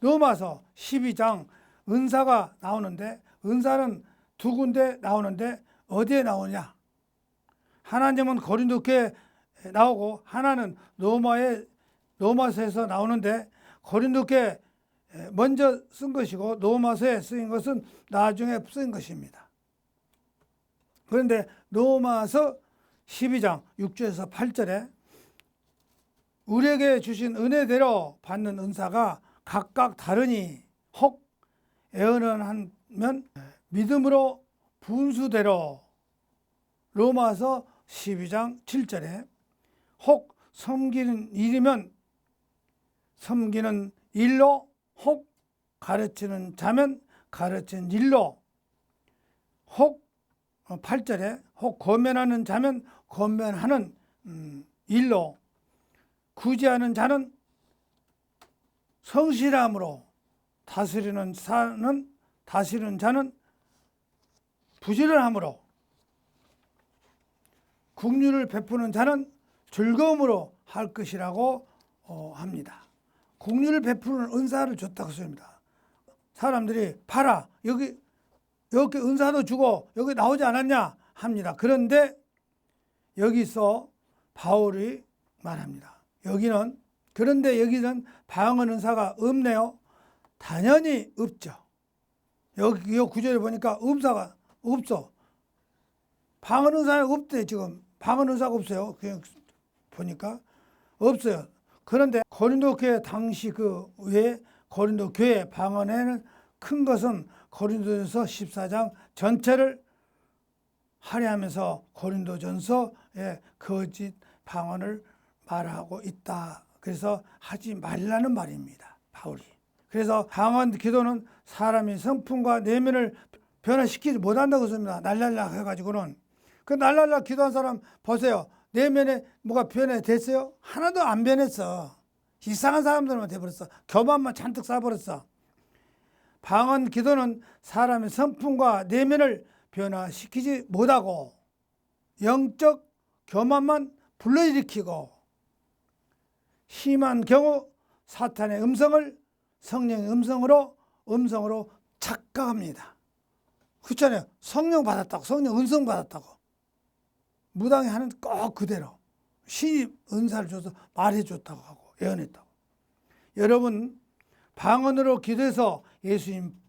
로마서 12장 은사가 나오는데 은사는 두 군데 나오는데 어디에 나오냐? 하나님은 고린도 교회에 나오고 하나는 로마서에서 나오는데 고린도 교회에 먼저 쓴 것이고 로마서에 쓰인 것은 나중에 쓰인 것입니다. 그런데 로마서 12장 6절에서 8절에 우리에게 주신 은혜대로 받는 은사가 각각 다르니 혹 예언하면 믿음으로 분수대로 로마서 12장 7절에 혹 섬기는 일이면 섬기는 일로 혹 가르치는 자면 가르치는 일로 혹 8절에 혹 권면하는 자면 권면하는 일로 구제하는 자는 성실함으로 다스리는 자는 부지런함으로 긍휼을 베푸는 자는 즐거움으로 할 것이라고 합니다. 긍휼을 베푸는 은사를 줬다고 했습니다. 사람들이 봐라 여기 은사도 주고 여기 나오지 않았냐 합니다. 그런데 여기서 바울이 말합니다. 그런데 여기는 방언 은사가 없네요. 당연히 없죠. 여기 구절에 보니까 은사가 없어. 방언 은사가 없대. 지금 방언 은사가 없어요. 그냥 보니까 없어요. 그런데 고린도 교회 당시 그 외에 고린도 교회 방언에는 큰 것은 고린도전서 14장 전체를 할애하면서 고린도전서의 거짓 방언을 말하고 있다. 그래서 하지 말라는 말입니다. 바울이. 그래서 방언 기도는 사람이 성품과 내면을 변화시키지 못한다고 했습니다. 날랄라 해가지고는. 그 날랄라 기도한 사람 보세요. 내면에 뭐가 변해됐어요? 하나도 안 변했어. 이상한 사람들만 돼버렸어. 교만만 잔뜩 쌓아버렸어. 방언 기도는 사람의 성품과 내면을 변화시키지 못하고 영적 교만만 불러일으키고 심한 경우 사탄의 음성을 성령의 음성으로 착각합니다. 그렇잖아요. 성령 받았다고, 성령 음성 받았다고. 무당이 하는 꼭 그대로 신이 은사를 줘서 말해줬다고 하고 예언했다고. 여러분 방언으로 기도해서 예수님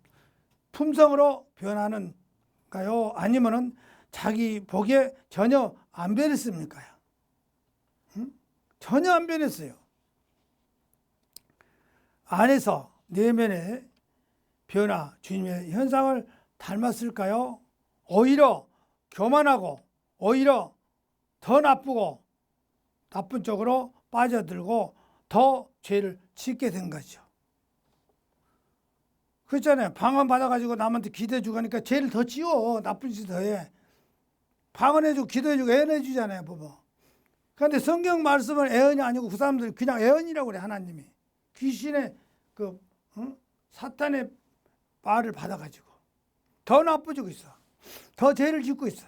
품성으로 변하는가요? 아니면은 자기 복에 전혀 안 변했습니까? 응? 전혀 안 변했어요. 안에서 내면의 변화, 주님의 현상을 닮았을까요? 오히려 교만하고 오히려 더 나쁘고 나쁜 쪽으로 빠져들고 더 죄를 짓게 된 거죠. 그렇잖아요. 방언 받아가지고 남한테 기도해주고 하니까 죄를 더 지어. 나쁜 짓 더 해. 방언해주고 기도해주고 애언해주잖아요. 부부. 그런데 성경 말씀은 애언이 아니고 그 사람들이 그냥 애언이라고 그래. 하나님이. 귀신의 사탄의 말을 받아가지고 더 나빠지고 있어. 더 죄를 짓고 있어.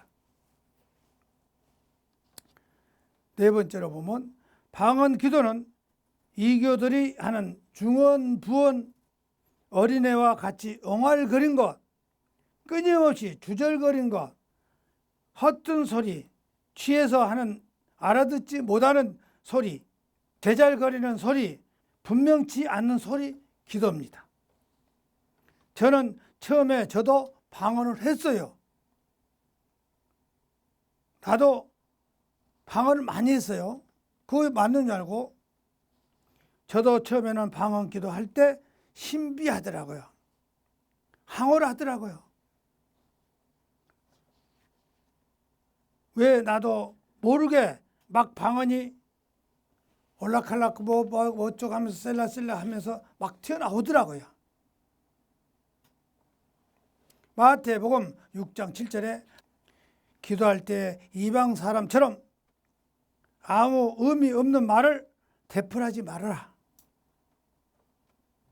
네 번째로 보면 방언 기도는 이교들이 하는 중언, 부언, 어린애와 같이 엉알거린 것, 끊임없이 주절거린 것, 헛된 소리, 취해서 하는 알아듣지 못하는 소리, 제잘거리는 소리, 분명치 않는 소리 기도입니다. 저는 처음에 저도 방언을 했어요. 나도 방언을 많이 했어요. 그거 맞는 줄 알고 저도 처음에는 방언 기도할 때 신비하더라고요. 황홀하더라고요. 왜 나도 모르게 막 방언이 올라칼락 뭐 어쩌고 하면서 셀라셀라 하면서 막 튀어나오더라고요. 마태복음 6장 7절에 기도할 때 이방 사람처럼 아무 의미 없는 말을 되풀이하지 말아라.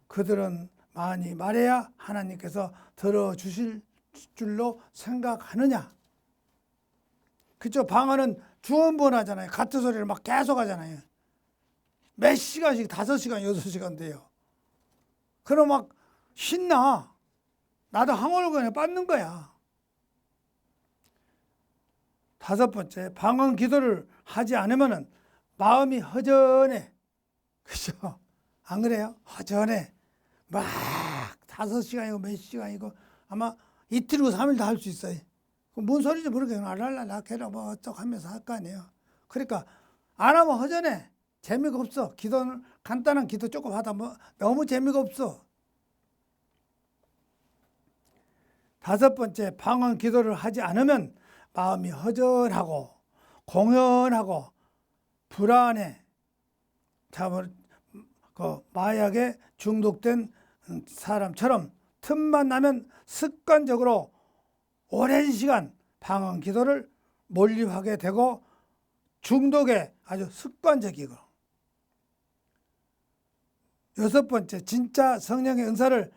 그들은 많이 말해야 하나님께서 들어주실 줄로 생각하느냐. 그쵸? 방언은 주언부언하잖아요. 같은 소리를 막 계속 하잖아요. 몇 시간씩 5시간 6시간 돼요. 그럼 막 신나. 나도 항월권에 빠는 거야. 다섯 번째, 방언 기도를 하지 않으면 마음이 허전해. 그죠? 안 그래요? 허전해. 막 5시간이고 몇 시간이고 아마 이틀이고 3일 다 할 수 있어요. 뭔 소리인지 모르겠어요. 알랄랄라 해라 뭐 어쩌고 하면서 할 거 아니에요. 그러니까 안 하면 허전해. 재미가 없어. 기도는 간단한 기도 조금 하다 뭐 너무 재미가 없어. 다섯 번째, 방언 기도를 하지 않으면 마음이 허전하고 공연하고 불안해. 그 마약에 중독된 사람처럼 틈만 나면 습관적으로 오랜 시간 방언 기도를 몰입하게 되고 중독에 아주 습관적이고. 여섯 번째, 진짜 성령의 은사를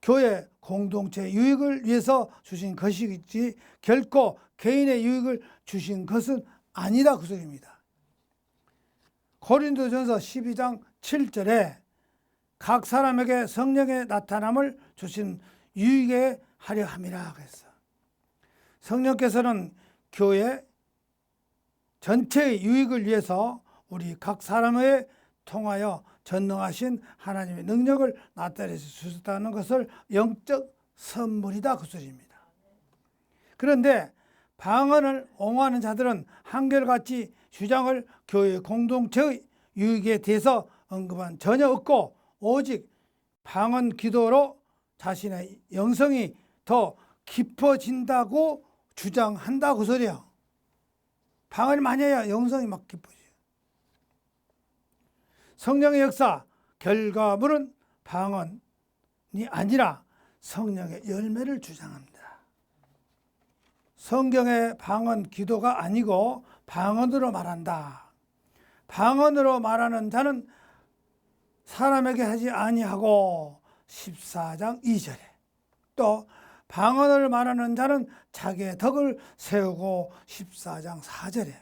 교회 공동체 유익을 위해서 주신 것이지 결코 개인의 유익을 주신 것은 아니다. 그 소리입니다. 고린도전서 12장 7절에 각 사람에게 성령의 나타남을 주신 유익에 하려 함이라 그랬어. 성령께서는 교회 전체의 유익을 위해서 우리 각 사람에 통하여 전능하신 하나님의 능력을 나타내 주셨다는 것을 영적 선물이다 그 소리입니다. 그런데 방언을 옹호하는 자들은 한결같이 주장을 교회 공동체의 유익에 대해서 언급한 전혀 없고 오직 방언 기도로 자신의 영성이 더 깊어진다고 주장한다 그 소리예요. 방언을 많이 해야 영성이 막 깊어져요. 성령의 역사 결과물은 방언이 아니라 성령의 열매를 주장합니다. 성경의 방언 기도가 아니고 방언으로 말한다. 방언으로 말하는 자는 사람에게 하지 아니하고 14장 2절에 또 방언을 말하는 자는 자기의 덕을 세우고 14장 4절에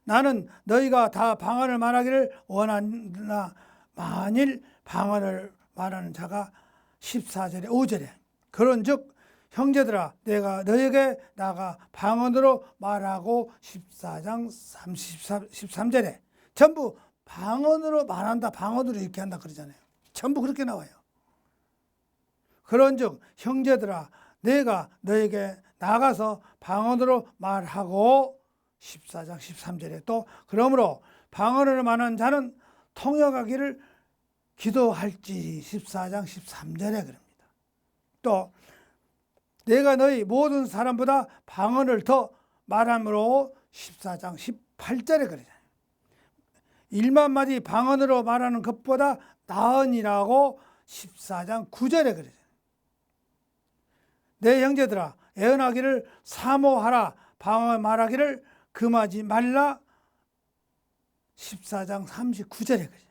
나는 너희가 다 방언을 말하기를 원하나 만일 방언을 말하는 자가 14절에 5절에 그런즉 형제들아 내가 너에게 나가 방언으로 말하고 14장 13절에 전부 방언으로 말한다 방언으로 이렇게 한다 그러잖아요. 전부 그렇게 나와요. 그런즉 형제들아 내가 너에게 나가서 방언으로 말하고 14장 13절에 또 그러므로 방언을 말하는 자는 통역하기를 기도할지 14장 13절에 그럽니다. 또 내가 너희 모든 사람보다 방언을 더 말함으로 14장 18절에 그러잖아요. 1만 마디 방언으로 말하는 것보다 나으니라고 14장 9절에 그러잖아요. 내 형제들아 애언하기를 사모하라 방언 말하기를 금하지 말라 14장 39절에 그러잖아요.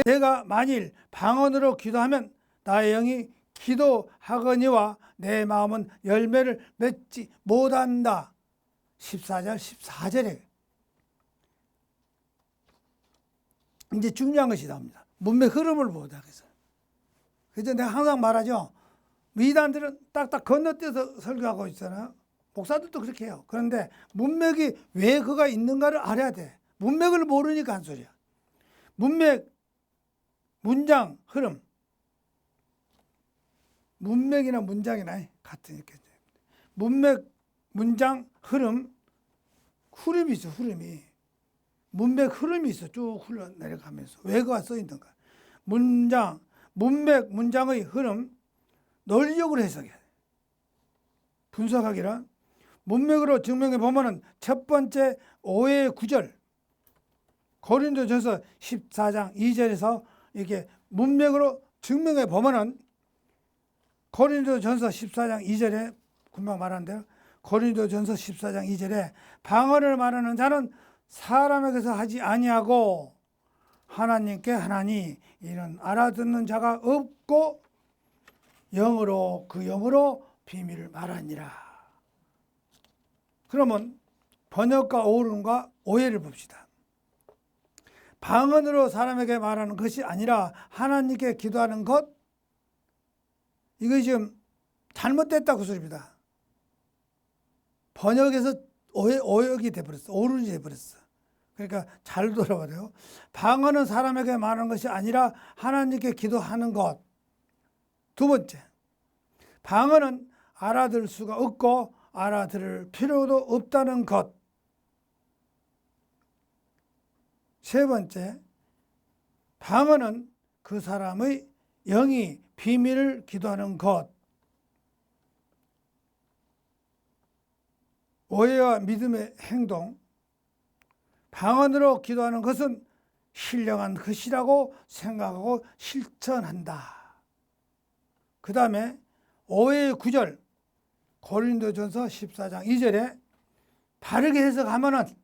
내가 만일 방언으로 기도하면 나의 영이 기도하거니와 내 마음은 열매를 맺지 못한다 14절 14절에 이제 중요한 것이 나옵니다. 문맥 흐름을 보자. 그래서 내가 항상 말하죠. 이단들은 딱딱 건너뛰어서 설교하고 있잖아요. 목사들도 그렇게 해요. 그런데 문맥이 왜 그가 있는가를 알아야 돼. 문맥을 모르니까 한 소리야. 문맥, 문장, 흐름. 문맥이나 문장이나 같은 이렇게. 문맥, 문장, 흐름이 있어, 흐름이. 문맥 흐름이 있어. 쭉 흘러내려가면서. 왜 그가 써 있는가. 문장, 문맥, 문장의 흐름, 논리적으로 해석해야 돼. 분석하기란 문맥으로 증명해 보면은 첫 번째 오해의 구절 고린도전서 14장 2절에서 이렇게 문맥으로 증명해 보면은 고린도전서 14장 2절에 금방 말한 대로 고린도전서 14장 2절에 방언을 말하는 자는 사람에게서 하지 아니하고 하나님께 하나니 이는 알아듣는 자가 없고 영으로 그 영으로 비밀을 말하니라. 그러면 번역과 오름과 오해를 봅시다. 방언으로 사람에게 말하는 것이 아니라 하나님께 기도하는 것, 이거 지금 잘못됐다 그 소리입니다. 번역에서 오역이 돼버렸어. 오른이 돼버렸어. 그러니까 잘 돌아봐요. 방언은 사람에게 말하는 것이 아니라 하나님께 기도하는 것. 두 번째, 방언은 알아들 수가 없고 알아들을 필요도 없다는 것. 세 번째, 방언은 그 사람의 영이 비밀을 기도하는 것. 오해와 믿음의 행동. 방언으로 기도하는 것은 신령한 것이라고 생각하고 실천한다. 그 다음에 오해의 구절 고린도전서 14장 2절에 바르게 해석하면은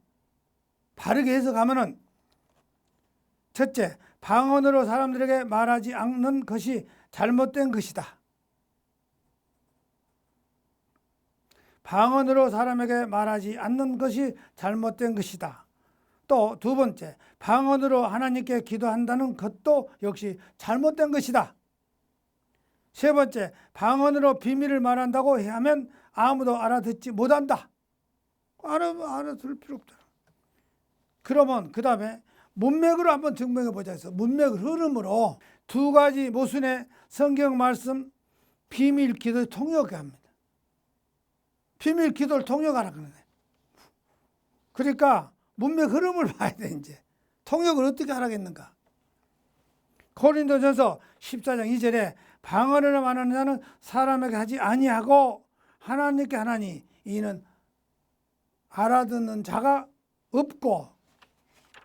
첫째, 방언으로 사람들에게 말하지 않는 것이 잘못된 것이다. 방언으로 사람에게 말하지 않는 것이 잘못된 것이다. 또 두 번째, 방언으로 하나님께 기도한다는 것도 역시 잘못된 것이다. 세 번째, 방언으로 비밀을 말한다고 하면 아무도 알아듣지 못한다. 알아둘 필요 없잖아. 그러면 그 다음에 문맥으로 한번 증명해 보자 해서 문맥 흐름으로 두 가지 모순의 성경 말씀 비밀 기도를 통역해 합니다. 비밀 기도를 통역하라 그러네. 그러니까 문맥 흐름을 봐야 돼. 이제 통역을 어떻게 하라겠는가. 고린도전서 14장 2절에 방언을 말하는 자는 사람에게 하지 아니하고 하나님께 하나니 이는 알아듣는 자가 없고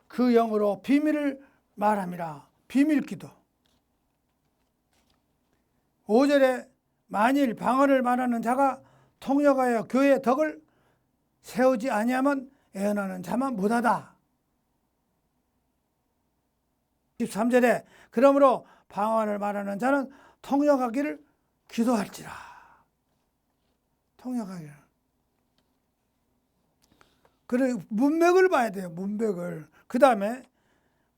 그 영으로 비밀을 말함이라. 비밀 기도. 5절에 만일 방언을 말하는 자가 통역하여 교회의 덕을 세우지 아니하면 애언하는 자만 못하다. 13절에 그러므로 방언을 말하는 자는 통역하기를 기도할지라. 통역하기를. 그래 문맥을 봐야 돼요. 문맥을. 그 다음에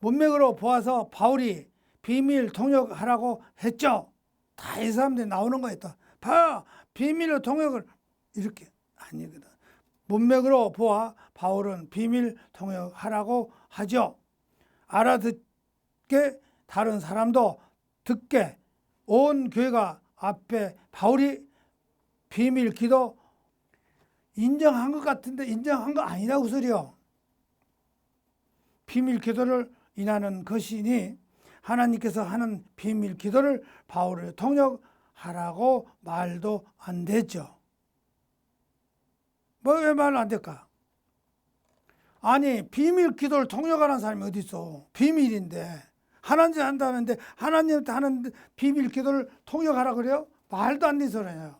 문맥으로 보아서 바울이 비밀 통역하라고 했죠. 다 이 사람들이 나오는 거예요. 봐, 비밀로 통역을 이렇게 아니거든. 문맥으로 보아 바울은 비밀 통역하라고 하죠. 알아듣게 다른 사람도 듣게 온 교회가 앞에 바울이 비밀 기도 인정한 것 같은데 인정한 거 아니라고 소리요. 비밀 기도를 인하는 것이니 하나님께서 하는 비밀 기도를 바울을 통역하라고 말도 안 되죠. 뭐 왜 말 안 될까? 아니 비밀 기도를 통역하는 사람이 어디 있어? 비밀인데 하나님 한다는데 하나님한테 하는 비밀 기도를 통역하라 그래요? 말도 안 되는 소리예요.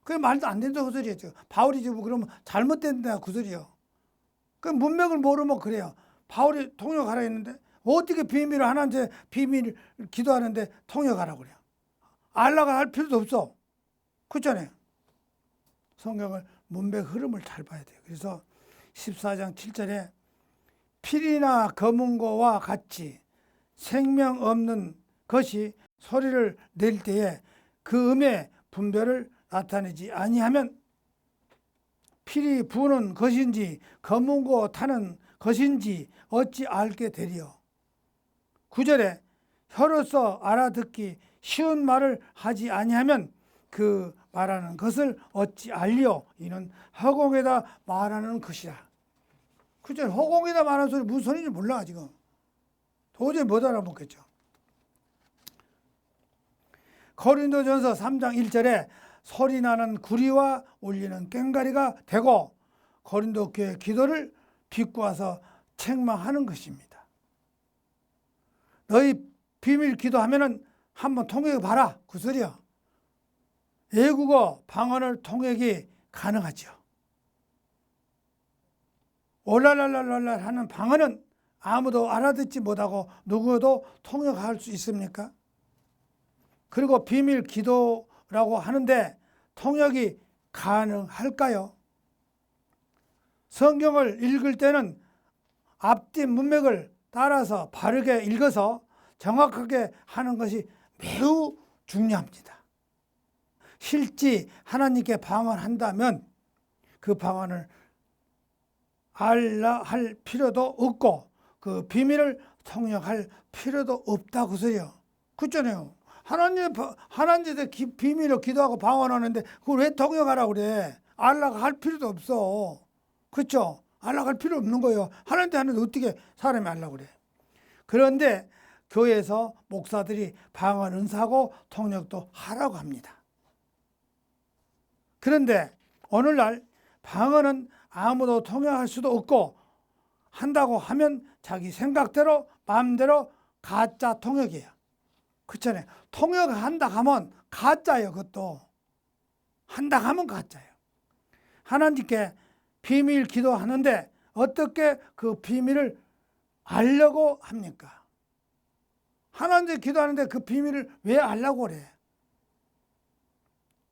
그게 말도 안 된다고 그 소리였죠. 바울이 지금 그러면 잘못된다 그 소리요. 그 문맥을 모르면 그래요. 바울이 통역하라 했는데 어떻게 비밀을 하나님한테 비밀 기도하는데 통역하라고 그래요. 알라가 할 필요도 없어. 그렇잖아요. 성경을 문맥 흐름을 잘 봐야 돼요. 그래서 14장 7절에 필이나 검은 거와 같이 생명 없는 것이 소리를 낼 때에 그 음의 분별을 나타내지 아니하면 필이 부는 것인지 검은 거 타는 것인지 어찌 알게 되리요. 9절에 혀로서 알아듣기 쉬운 말을 하지 아니하면 그 말하는 것을 어찌 알리요. 이는 허공에다 말하는 것이라. 9절 허공에다 말하는 소리 무슨 소리인지 몰라 지금. 도저히 못 알아먹겠죠. 고린도전서 3장 1절에 소리나는 구리와 울리는 꽹과리가 되고 고린도 교회 기도를 비꼬아서 책망하는 것입니다. 너희 비밀 기도하면은 한번 통역해 봐라 그 소리야. 외국어 방언을 통역이 가능하죠. 올랄랄랄랄 하는 방언은 아무도 알아듣지 못하고 누구도 통역할 수 있습니까? 그리고 비밀 기도라고 하는데 통역이 가능할까요? 성경을 읽을 때는 앞뒤 문맥을 따라서 바르게 읽어서 정확하게 하는 것이 매우 중요합니다. 실제 하나님께 방언한다면 그 방언을 알라 할 필요도 없고 그 비밀을 통역할 필요도 없다고 소리요. 그렇잖아요. 하나님한테 비밀로 기도하고 방언하는데 그걸 왜 통역하라고 그래? 알라가 할 필요도 없어. 그렇죠? 알라가 할 필요 없는 거예요. 하나님한테 하는데 어떻게 사람이 알라고 그래? 그런데 교회에서 목사들이 방언 은사하고 통역도 하라고 합니다. 그런데 오늘날 방언은 아무도 통역할 수도 없고 한다고 하면 자기 생각대로 마음대로 가짜 통역이에요. 그렇잖아요. 통역한다 하면 가짜예요. 그것도 한다 하면 가짜예요. 하나님께 비밀 기도하는데 어떻게 그 비밀을 알려고 합니까? 하나님께 기도하는데 그 비밀을 왜 알려고 그래?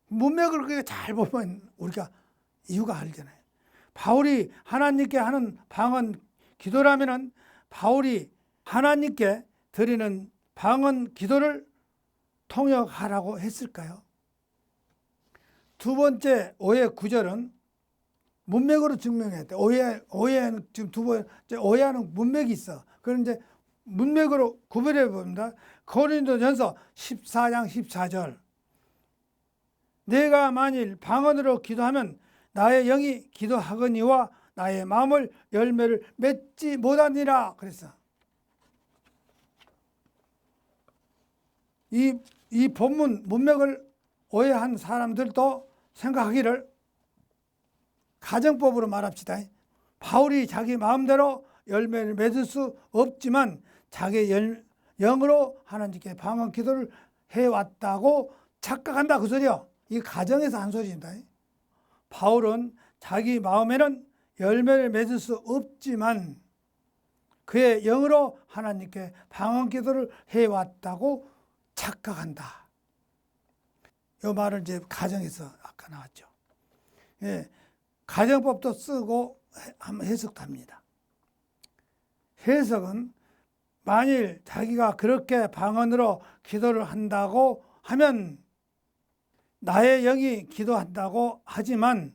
문맥을 그렇게 잘 보면 우리가 이유가 알잖아요. 바울이 하나님께 하는 방언 기도라면은 바울이 하나님께 드리는 방언 기도를 통역하라고 했을까요? 두 번째 오해 구절은 문맥으로 증명했대. 오해는 지금 두 번째 오해하는 문맥이 있어. 그런 이제 문맥으로 구별해 봅니다. 고린도전서 14장 14절. 내가 만일 방언으로 기도하면 나의 영이 기도하거니와 나의 마음을 열매를 맺지 못하니라 그랬어. 이 본문 문맥을 오해한 사람들도 생각하기를 가정법으로 말합시다. 바울이 자기 마음대로 열매를 맺을 수 없지만 자기 영으로 하나님께 방언 기도를 해왔다고 착각한다 그 소리요. 이 가정에서 한 소리입니다. 바울은 자기 마음에는 열매를 맺을 수 없지만 그의 영으로 하나님께 방언 기도를 해왔다고 착각한다. 이 말을 이제 가정에서 아까 나왔죠. 예, 가정법도 쓰고 한번 해석도 합니다. 해석은 만일 자기가 그렇게 방언으로 기도를 한다고 하면 나의 영이 기도한다고 하지만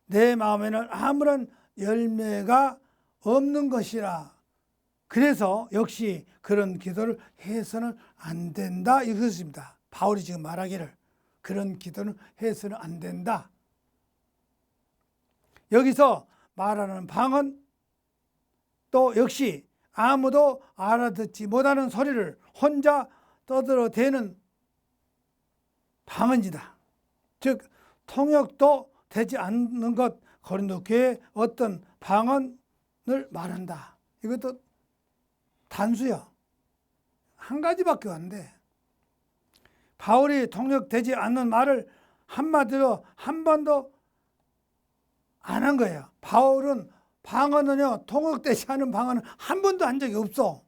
내 마음에는 아무런 열매가 없는 것이라. 그래서 역시 그런 기도를 해서는 안 된다 이것입니다. 바울이 지금 말하기를 그런 기도는 해서는 안 된다. 여기서 말하는 방언 또 역시 아무도 알아듣지 못하는 소리를 혼자 떠들어대는 방언이다. 즉 통역도 되지 않는 것, 고린도 교회의 어떤 방언을 말한다. 이것도 단수야. 한 가지밖에 안 돼. 바울이 통역되지 않는 말을 한마디로 한 번도 안 한 거예요. 바울은 방언은요, 통역되지 않은 방언은 한 번도 한 적이 없어.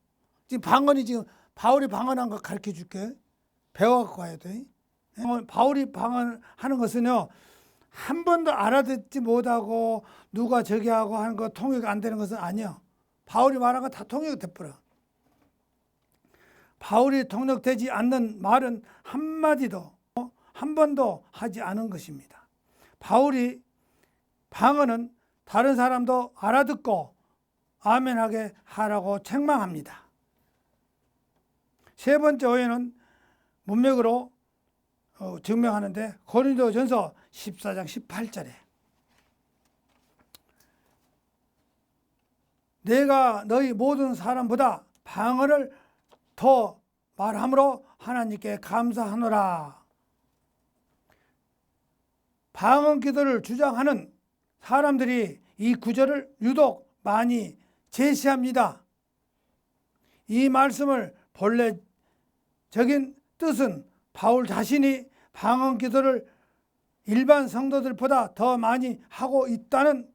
지금 방언이 지금 바울이 방언한 거 가르쳐 줄게. 배워갖고 가야 돼. 바울이 방언하는 것은요, 한 번도 알아듣지 못하고 누가 저기 하고 하는 거 통역이 안 되는 것은 아니야. 바울이 말한 거 다 통역이 돼버려. 바울이 통역되지 않는 말은 한마디도 한 번도 하지 않은 것입니다. 바울이 방언은 다른 사람도 알아듣고 아멘하게 하라고 책망합니다. 세 번째 오해는 문맥으로 증명하는데 고린도전서 14장 18절에 내가 너희 모든 사람보다 방언을 더 말함으로 하나님께 감사하노라. 방언 기도를 주장하는 사람들이 이 구절을 유독 많이 제시합니다. 이 말씀을 본래적인 뜻은 바울 자신이 방언 기도를 일반 성도들보다 더 많이 하고 있다는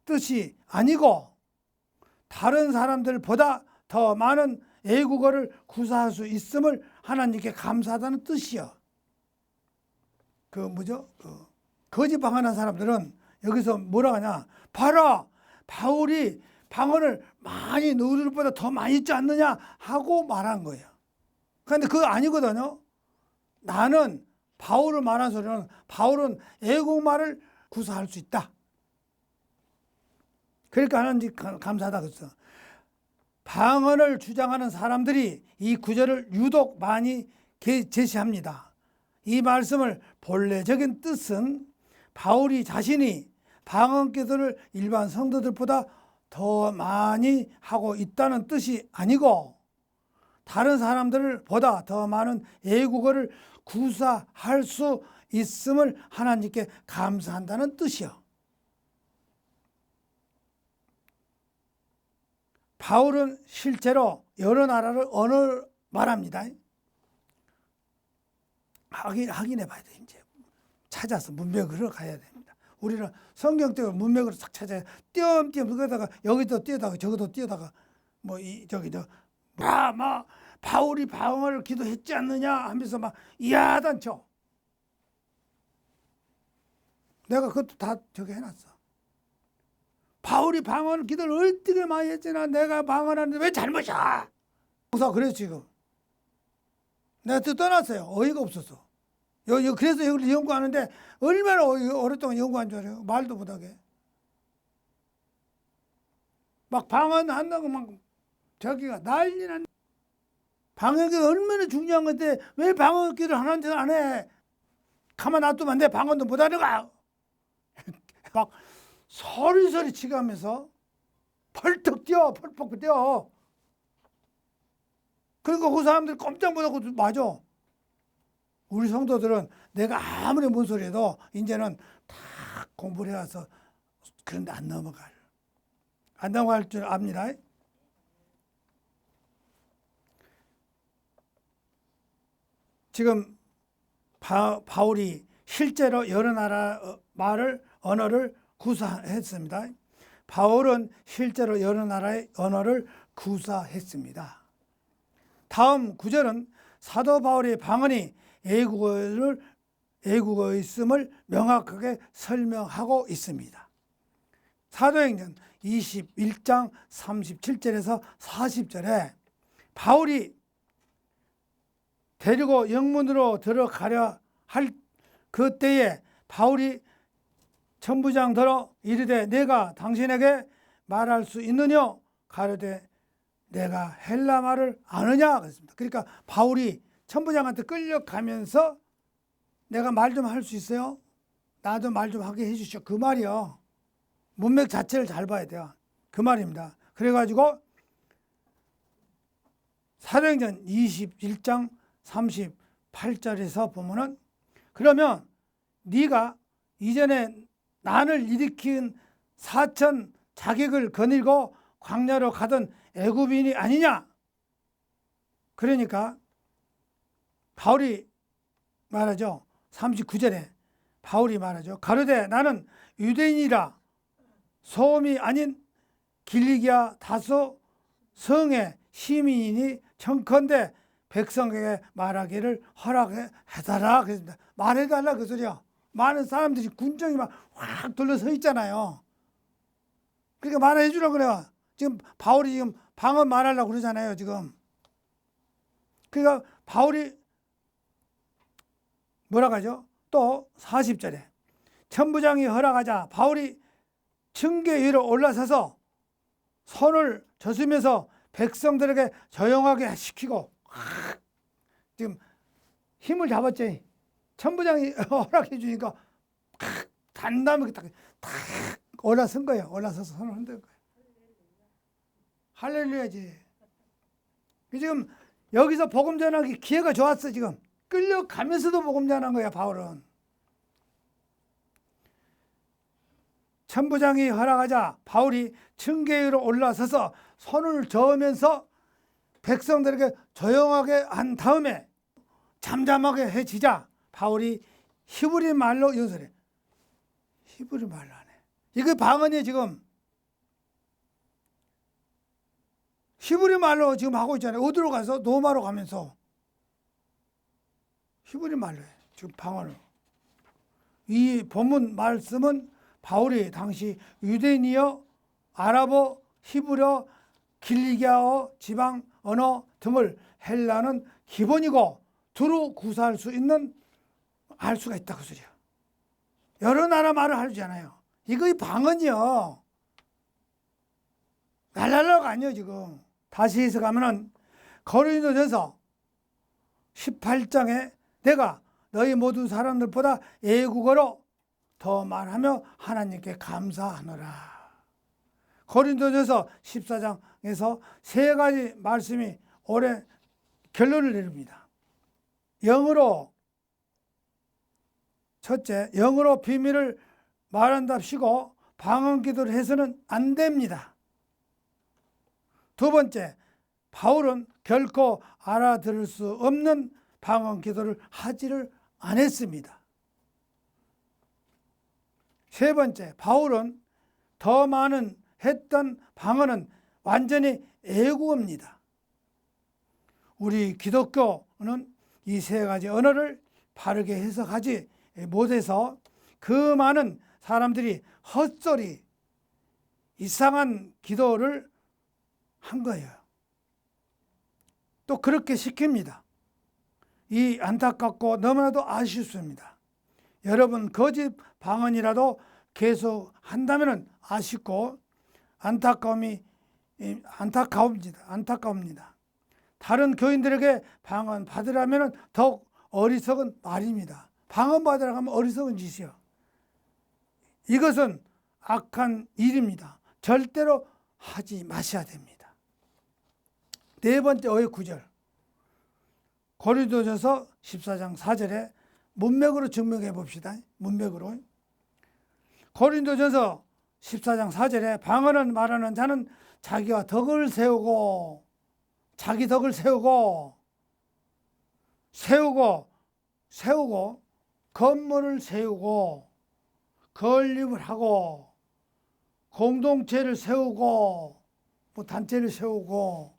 뜻이 아니고 다른 사람들보다 더 많은 애국어를 구사할 수 있음을 하나님께 감사하다는 뜻이요. 거짓 방언한 사람들은 여기서 뭐라 하냐? 봐라, 바울이 방언을 많이 너희들보다 더 많이 있지 않느냐 하고 말한 거예요. 그런데 그거 아니거든요. 나는 바울을 말한 소리는 바울은 애국말을 구사할 수 있다. 그러니까 하나님 감사하다 그랬어. 방언을 주장하는 사람들이 이 구절을 유독 많이 제시합니다. 이 말씀을 본래적인 뜻은 바울이 자신이 방언 기도를 일반 성도들보다 더 많이 하고 있다는 뜻이 아니고 다른 사람들보다 더 많은 애국어를 구사할 수 있음을 하나님께 감사한다는 뜻이요. 바울은 실제로 여러 나라를 언어를 말합니다. 확인해 봐야 돼. 이제 찾아서 문맥으로 가야 됩니다. 우리는 성경 때문에 문맥으로 싹 찾아야 띄엄띄엄 그러다가 여기도 뛰어다가 저기도 뛰어다가 바울이 방언을 기도했지 않느냐 하면서 막 이야단 쳐. 내가 그것도 다 저기 해놨어. 바울이 방언 기도를 얼뜨게 많이 했잖아. 내가 방언하는데 왜 잘못이야? 그래서 지금 내가 또 떠났어요. 어이가 없어서. 그래서 여기를 연구하는데 얼마나 오랫동안 연구한 줄 알아요? 말도 못하게. 막 방언한다고 막 저기가 난리 난. 방언기가 얼마나 중요한 건데 왜 방언기를 하나한테 안 해? 가만 놔두면 안 돼. 방언도 못하는가? 막 소리소리 치가면서 펄떡 뛰어, 펄떡 뛰어. 그러니까 그 사람들이 꼼짝 못하고 맞아. 우리 성도들은 내가 아무리 뭔 소리 해도 이제는 다 공부를 해와서 그런데 안 넘어갈. 안 넘어갈 줄 압니다. 지금 바울이 실제로 여러 나라 언어를 구사했습니다. 바울은 실제로 여러 나라의 언어를 구사했습니다. 다음 구절은 사도 바울의 방언이 애국어였음을 명확하게 설명하고 있습니다. 사도행전 21장 37절에서 40절에 바울이 데리고 영문으로 들어가려 할 그때에 바울이 천부장더러 이르되 내가 당신에게 말할 수 있느냐 가로되 내가 헬라 말을 아느냐 그랬습니다. 그러니까 바울이 천부장한테 끌려가면서 내가 말 좀 할 수 있어요? 나도 말 좀 하게 해주시오. 그 말이요. 문맥 자체를 잘 봐야 돼요. 그 말입니다. 그래가지고 사도행전 21장 38절에서 보면은 그러면 네가 이전에 난을 일으킨 사천 자객을 거닐고 광야로 가던 애굽인이 아니냐? 그러니까 바울이 말하죠. 39절에 바울이 말하죠. 가로되 나는 유대인이라 소음이 아닌 길리기아 다소 성의 시민이니 청컨대 백성에게 말하기를 허락해달라 그랬습니다. 말해달라 그 소리야. 많은 사람들이 군정이 막 확 둘러서 있잖아요. 그러니까 말해주라 그래요. 지금 바울이 지금 방언 말하려고 그러잖아요. 지금. 그러니까 바울이 뭐라고 하죠? 또 40절에 천부장이 허락하자 바울이 층계 위로 올라서서 손을 저으면서 백성들에게 조용하게 시키고 지금 힘을 잡았지. 천부장이 허락해 주니까 단단하게 딱 올라선 거예요. 올라서서 손을 흔든 거예요. 할렐루야지. 지금 여기서 복음 전하기 기회가 좋았어. 지금 끌려가면서도 복음 전한 거야. 바울은. 천부장이 허락하자 바울이 층계 위로 올라서서 손을 저으면서 백성들에게 조용하게 한 다음에 잠잠하게 해지자 바울이 히브리 말로 연설해. 히브리 말로 하네. 이거 방언이에요. 지금 히브리 말로 지금 하고 있잖아요. 어디로 가서 노마로 가면서 히브리 말로 해. 지금 방언을. 이 본문 말씀은 바울이 당시 유대인이여 아랍어, 히브리어, 길리기아어, 지방 언어 등을 헬라는 기본이고 두루 구사할 수 있는 알 수가 있다 그 소리야. 여러 나라 말을 하잖아요. 이거 방언이요. 날라라가 아니요 지금. 다시 해석하면은 고린도전서 18장에 내가 너희 모든 사람들보다 애국어로 더 말하며 하나님께 감사하노라. 고린도전서 14장에서 세 가지 말씀이 올해 결론을 내립니다. 영어로 첫째, 영어로 비밀을 말한답시고 방언 기도를 해서는 안 됩니다. 두 번째, 바울은 결코 알아들을 수 없는 방언 기도를 하지를 않았습니다. 세 번째, 바울은 더 많은 했던 방언은 완전히 애국어입니다. 우리 기독교는 이 세 가지 언어를 바르게 해석하지 못해서 그 많은 사람들이 헛소리, 이상한 기도를 한 거예요. 또 그렇게 시킵니다. 이 안타깝고 너무나도 아쉽습니다. 여러분 거짓 방언이라도 계속 한다면 아쉽고 안타까움이 안타까웁니다. 다른 교인들에게 방언 받으라면 더욱 어리석은 말입니다. 방언 받으라고 하면 어리석은 짓이요. 이것은 악한 일입니다. 절대로 하지 마셔야 됩니다. 네 번째 어의 9절. 고린도전서 14장 4절에 문맥으로 증명해 봅시다. 문맥으로. 고린도전서 14장 4절에 방언을 말하는 자는 자기가 덕을 세우고 자기 덕을 세우고 건물을 세우고 건립을 하고 공동체를 세우고 뭐 단체를 세우고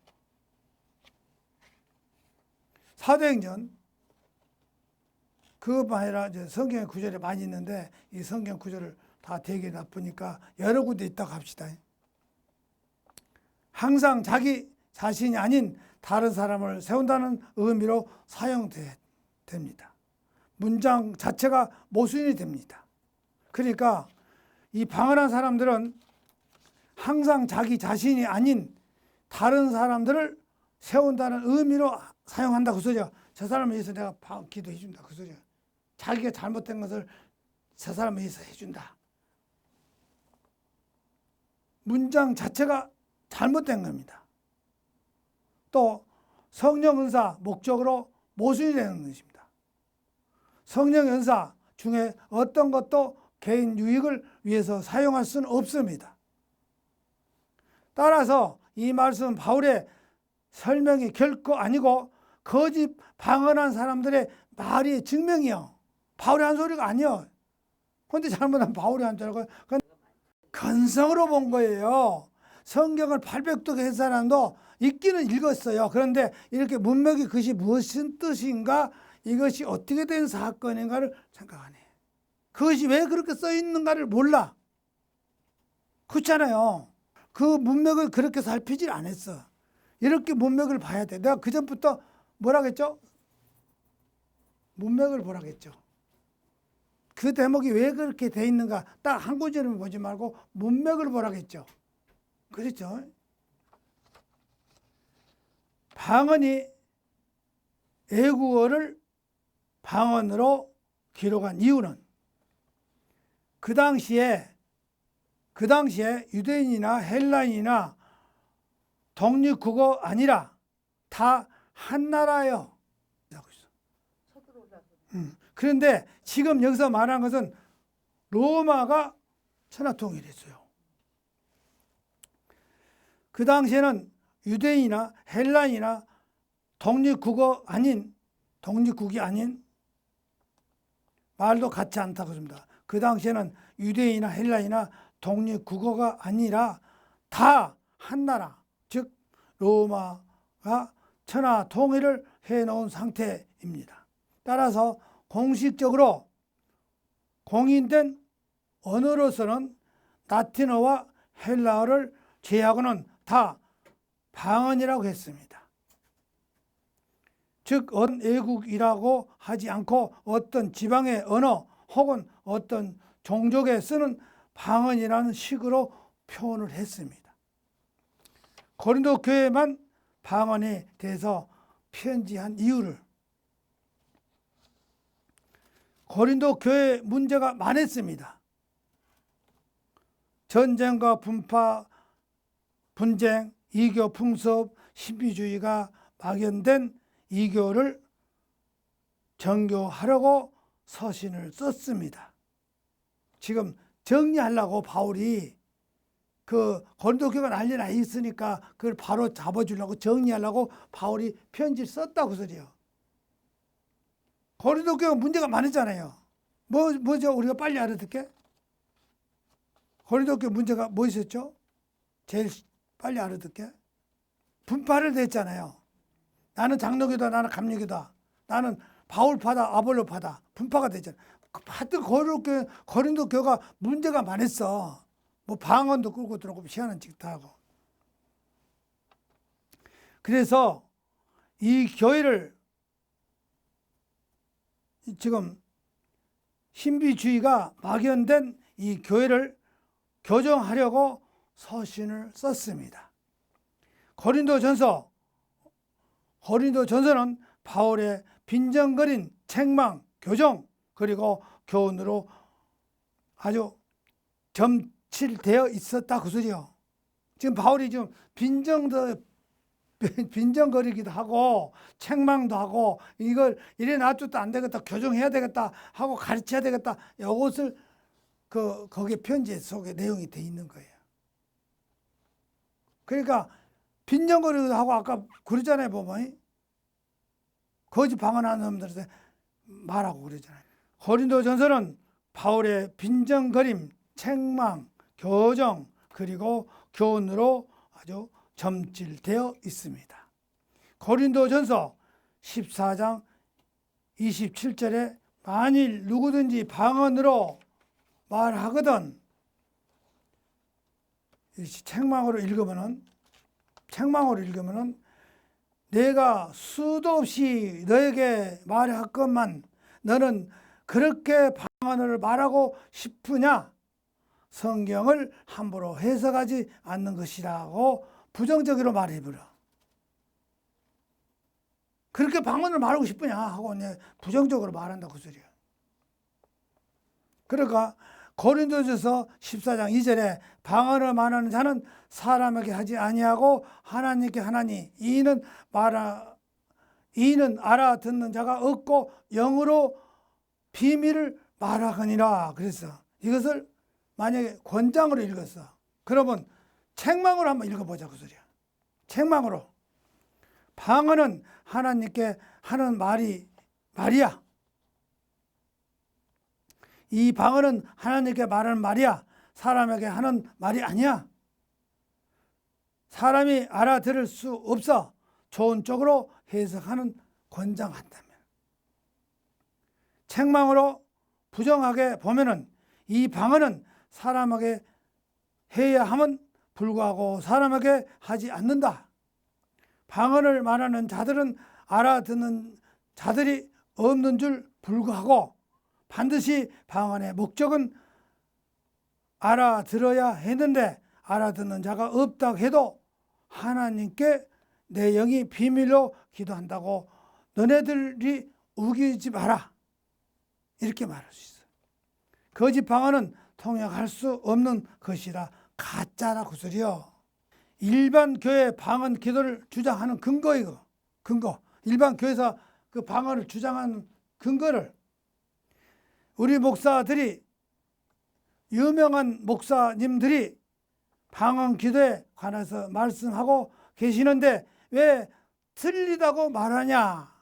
사도행전 그것만 아니라 이제 성경 구절에 많이 있는데 이 성경 구절을 다 되게 나쁘니까 여러 군데 있다고 합시다. 항상 자기 자신이 아닌 다른 사람을 세운다는 의미로 사용됩니다. 문장 자체가 모순이 됩니다. 그러니까 이 방언한 사람들은 항상 자기 자신이 아닌 다른 사람들을 세운다는 의미로 사용한다 그 소리야. 저 사람을 위해서 내가 기도해 준다 그 소리야. 자기가 잘못된 것을 저 사람을 위해서 해준다. 문장 자체가 잘못된 겁니다. 또 성령 은사 목적으로 모순이 되는 것입니다. 성령 은사 중에 어떤 것도 개인 유익을 위해서 사용할 수는 없습니다. 따라서 이 말씀은 바울의 설명이 결코 아니고 거짓 방언한 사람들의 말이 증명이요. 바울이 한 소리가 아니요. 그런데 잘못하면 바울이 한 줄 알고 그건 건성으로 본 거예요. 성경을 800도 한 사람도 읽기는 읽었어요. 그런데 이렇게 문맥이 그것이 무슨 뜻인가, 이것이 어떻게 된 사건인가를 생각 안 해. 그것이 왜 그렇게 써 있는가를 몰라. 그렇잖아요. 그 문맥을 그렇게 살피질 않았어. 이렇게 문맥을 봐야 돼. 내가 그 전부터 뭐라겠죠? 문맥을 보라겠죠. 그 대목이 왜 그렇게 돼 있는가 딱 한 구절을 보지 말고 문맥을 보라겠죠. 그렇죠? 방언이 애국어를 방언으로 기록한 이유는 그 당시에 유대인이나 헬라인이나 독립국어 아니라 다 한 나라예요. 그런데 지금 여기서 말한 것은 로마가 천하통일했어요. 그 당시에는 유대인이나 헬라인이나 독립국이 아닌 말도 같지 않다고 합니다. 그 당시에는 유대인이나 헬라인이나 독립국어가 아니라 다 한 나라, 즉 로마가 천하 통일을 해놓은 상태입니다. 따라서 공식적으로 공인된 언어로서는 라틴어와 헬라어를 제외하고는 다 방언이라고 했습니다. 즉 애국이라고 하지 않고 어떤 지방의 언어 혹은 어떤 종족에 쓰는 방언이라는 식으로 표현을 했습니다. 고린도 교회만 방언에 대해서 편지한 이유를, 고린도 교회 문제가 많았습니다. 전쟁과 분쟁, 이교 풍습, 신비주의가 막연된 이교를 정교하려고 서신을 썼습니다. 지금 정리하려고 바울이 그 고린도 교회가 난리 나 있으니까 그걸 바로 잡아주려고 정리하려고 바울이 편지를 썼다고 소리요. 고린도 교회가 문제가 많았잖아요. 뭐죠? 우리가 빨리 알아듣게? 고린도 교회 문제가 뭐 있었죠? 제일 빨리 알아듣게? 분파를 냈잖아요. 나는 장로교다, 나는 감리교다, 나는 바울파다, 아볼로파다, 분파가 됐잖아요. 하여튼 고린도 교회가 문제가 많았어. 뭐 방언도 끌고 들어오고 희한한 짓도 하고. 그래서 이 교회를 지금 신비주의가 막연된 이 교회를 교정하려고 서신을 썼습니다. 고린도전서는 바울의 빈정거린 책망, 교정, 그리고 교훈으로 아주 점칠되어 있었다 그 소리요. 지금 바울이 지금 빈정거리기도 하고 책망도 하고 이걸 이래 놔둬도 안 되겠다, 교정해야 되겠다 하고 가르쳐야 되겠다, 이것을 거기에 편지 속에 내용이 돼 있는 거예요. 그러니까 빈정거리기도 하고 아까 그러잖아요. 보면 거짓 방언하는 놈들한테 말하고 그러잖아요. 고린도전서는 바울의 빈정거림, 책망, 교정, 그리고 교훈으로 아주 점칠되어 있습니다. 고린도전서 14장 27절에 만일 누구든지 방언으로 말하거든, 책망으로 읽으면은 내가 수도 없이 너에게 말했건만 너는 그렇게 방언을 말하고 싶으냐? 성경을 함부로 해석하지 않는 것이라고 부정적으로 말해버려. 그렇게 방언을 말하고 싶으냐 하고 부정적으로 말한다 그 소리야. 그러니까 고린도전서 14장 2절에 방언을 말하는 자는 사람에게 하지 아니하고 하나님께 하나니 이는 알아듣는 자가 없고 영으로 비밀을 말하거니라. 그래서 이것을 만약에 권장으로 읽었어, 그러면 책망으로 한번 읽어보자 그 소리야. 책망으로. 방언은 하나님께 하는 말이야. 이 방언은 하나님께 말하는 말이야. 사람에게 하는 말이 아니야. 사람이 알아들을 수 없어. 좋은 쪽으로 해석하는 권장한다면. 책망으로 부정하게 보면은 이 방언은 사람에게 해야 함은 불구하고 사람에게 하지 않는다. 방언을 말하는 자들은 알아듣는 자들이 없는 줄 불구하고 반드시 방언의 목적은 알아들어야 했는데 알아듣는 자가 없다고 해도 하나님께 내 영이 비밀로 기도한다고 너네들이 우기지 마라. 이렇게 말할 수 있어요. 거짓 방언은 통역할 수 없는 것이라 가짜라 그 소리요. 일반 교회 방언 기도를 주장하는 근거이고, 근거. 일반 교회에서 그 방언을 주장하는 근거를 우리 목사들이, 유명한 목사님들이 방언 기도에 관해서 말씀하고 계시는데 왜 틀리다고 말하냐?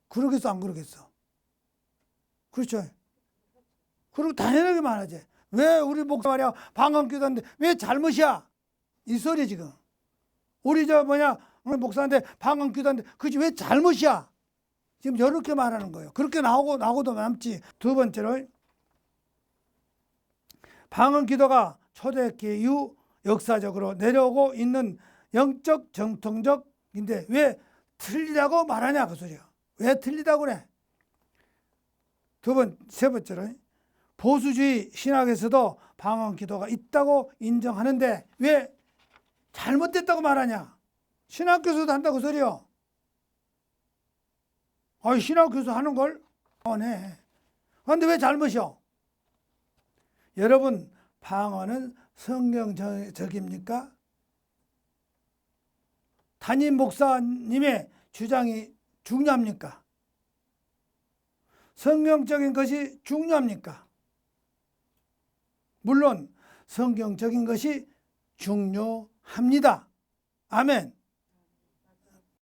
그러겠어 안 그러겠어? 그렇죠. 그리고 당연하게 말하지. 왜 우리 목사 말이야 방언 기도하는데 왜 잘못이야? 이 소리 지금. 우리 우리 목사한테 방언 기도하는데 그게 왜 잘못이야? 지금 저렇게 말하는 거예요. 그렇게 나오고도 남지. 두 번째로 방언 기도가 초대교회 이후 역사적으로 내려오고 있는 영적 정통적인데 왜 틀리다고 말하냐 그 소리야. 왜 틀리다고 그래? 세 번째로 보수주의 신학에서도 방언 기도가 있다고 인정하는데 왜 잘못됐다고 말하냐? 신학교에서도 한다고 소리요. 신학교에서 하는 걸 방언해. 그런데 왜 잘못이요? 여러분, 방언은 성경적입니까? 담임 목사님의 주장이 중요합니까? 성경적인 것이 중요합니까? 물론 성경적인 것이 중요합니다. 아멘.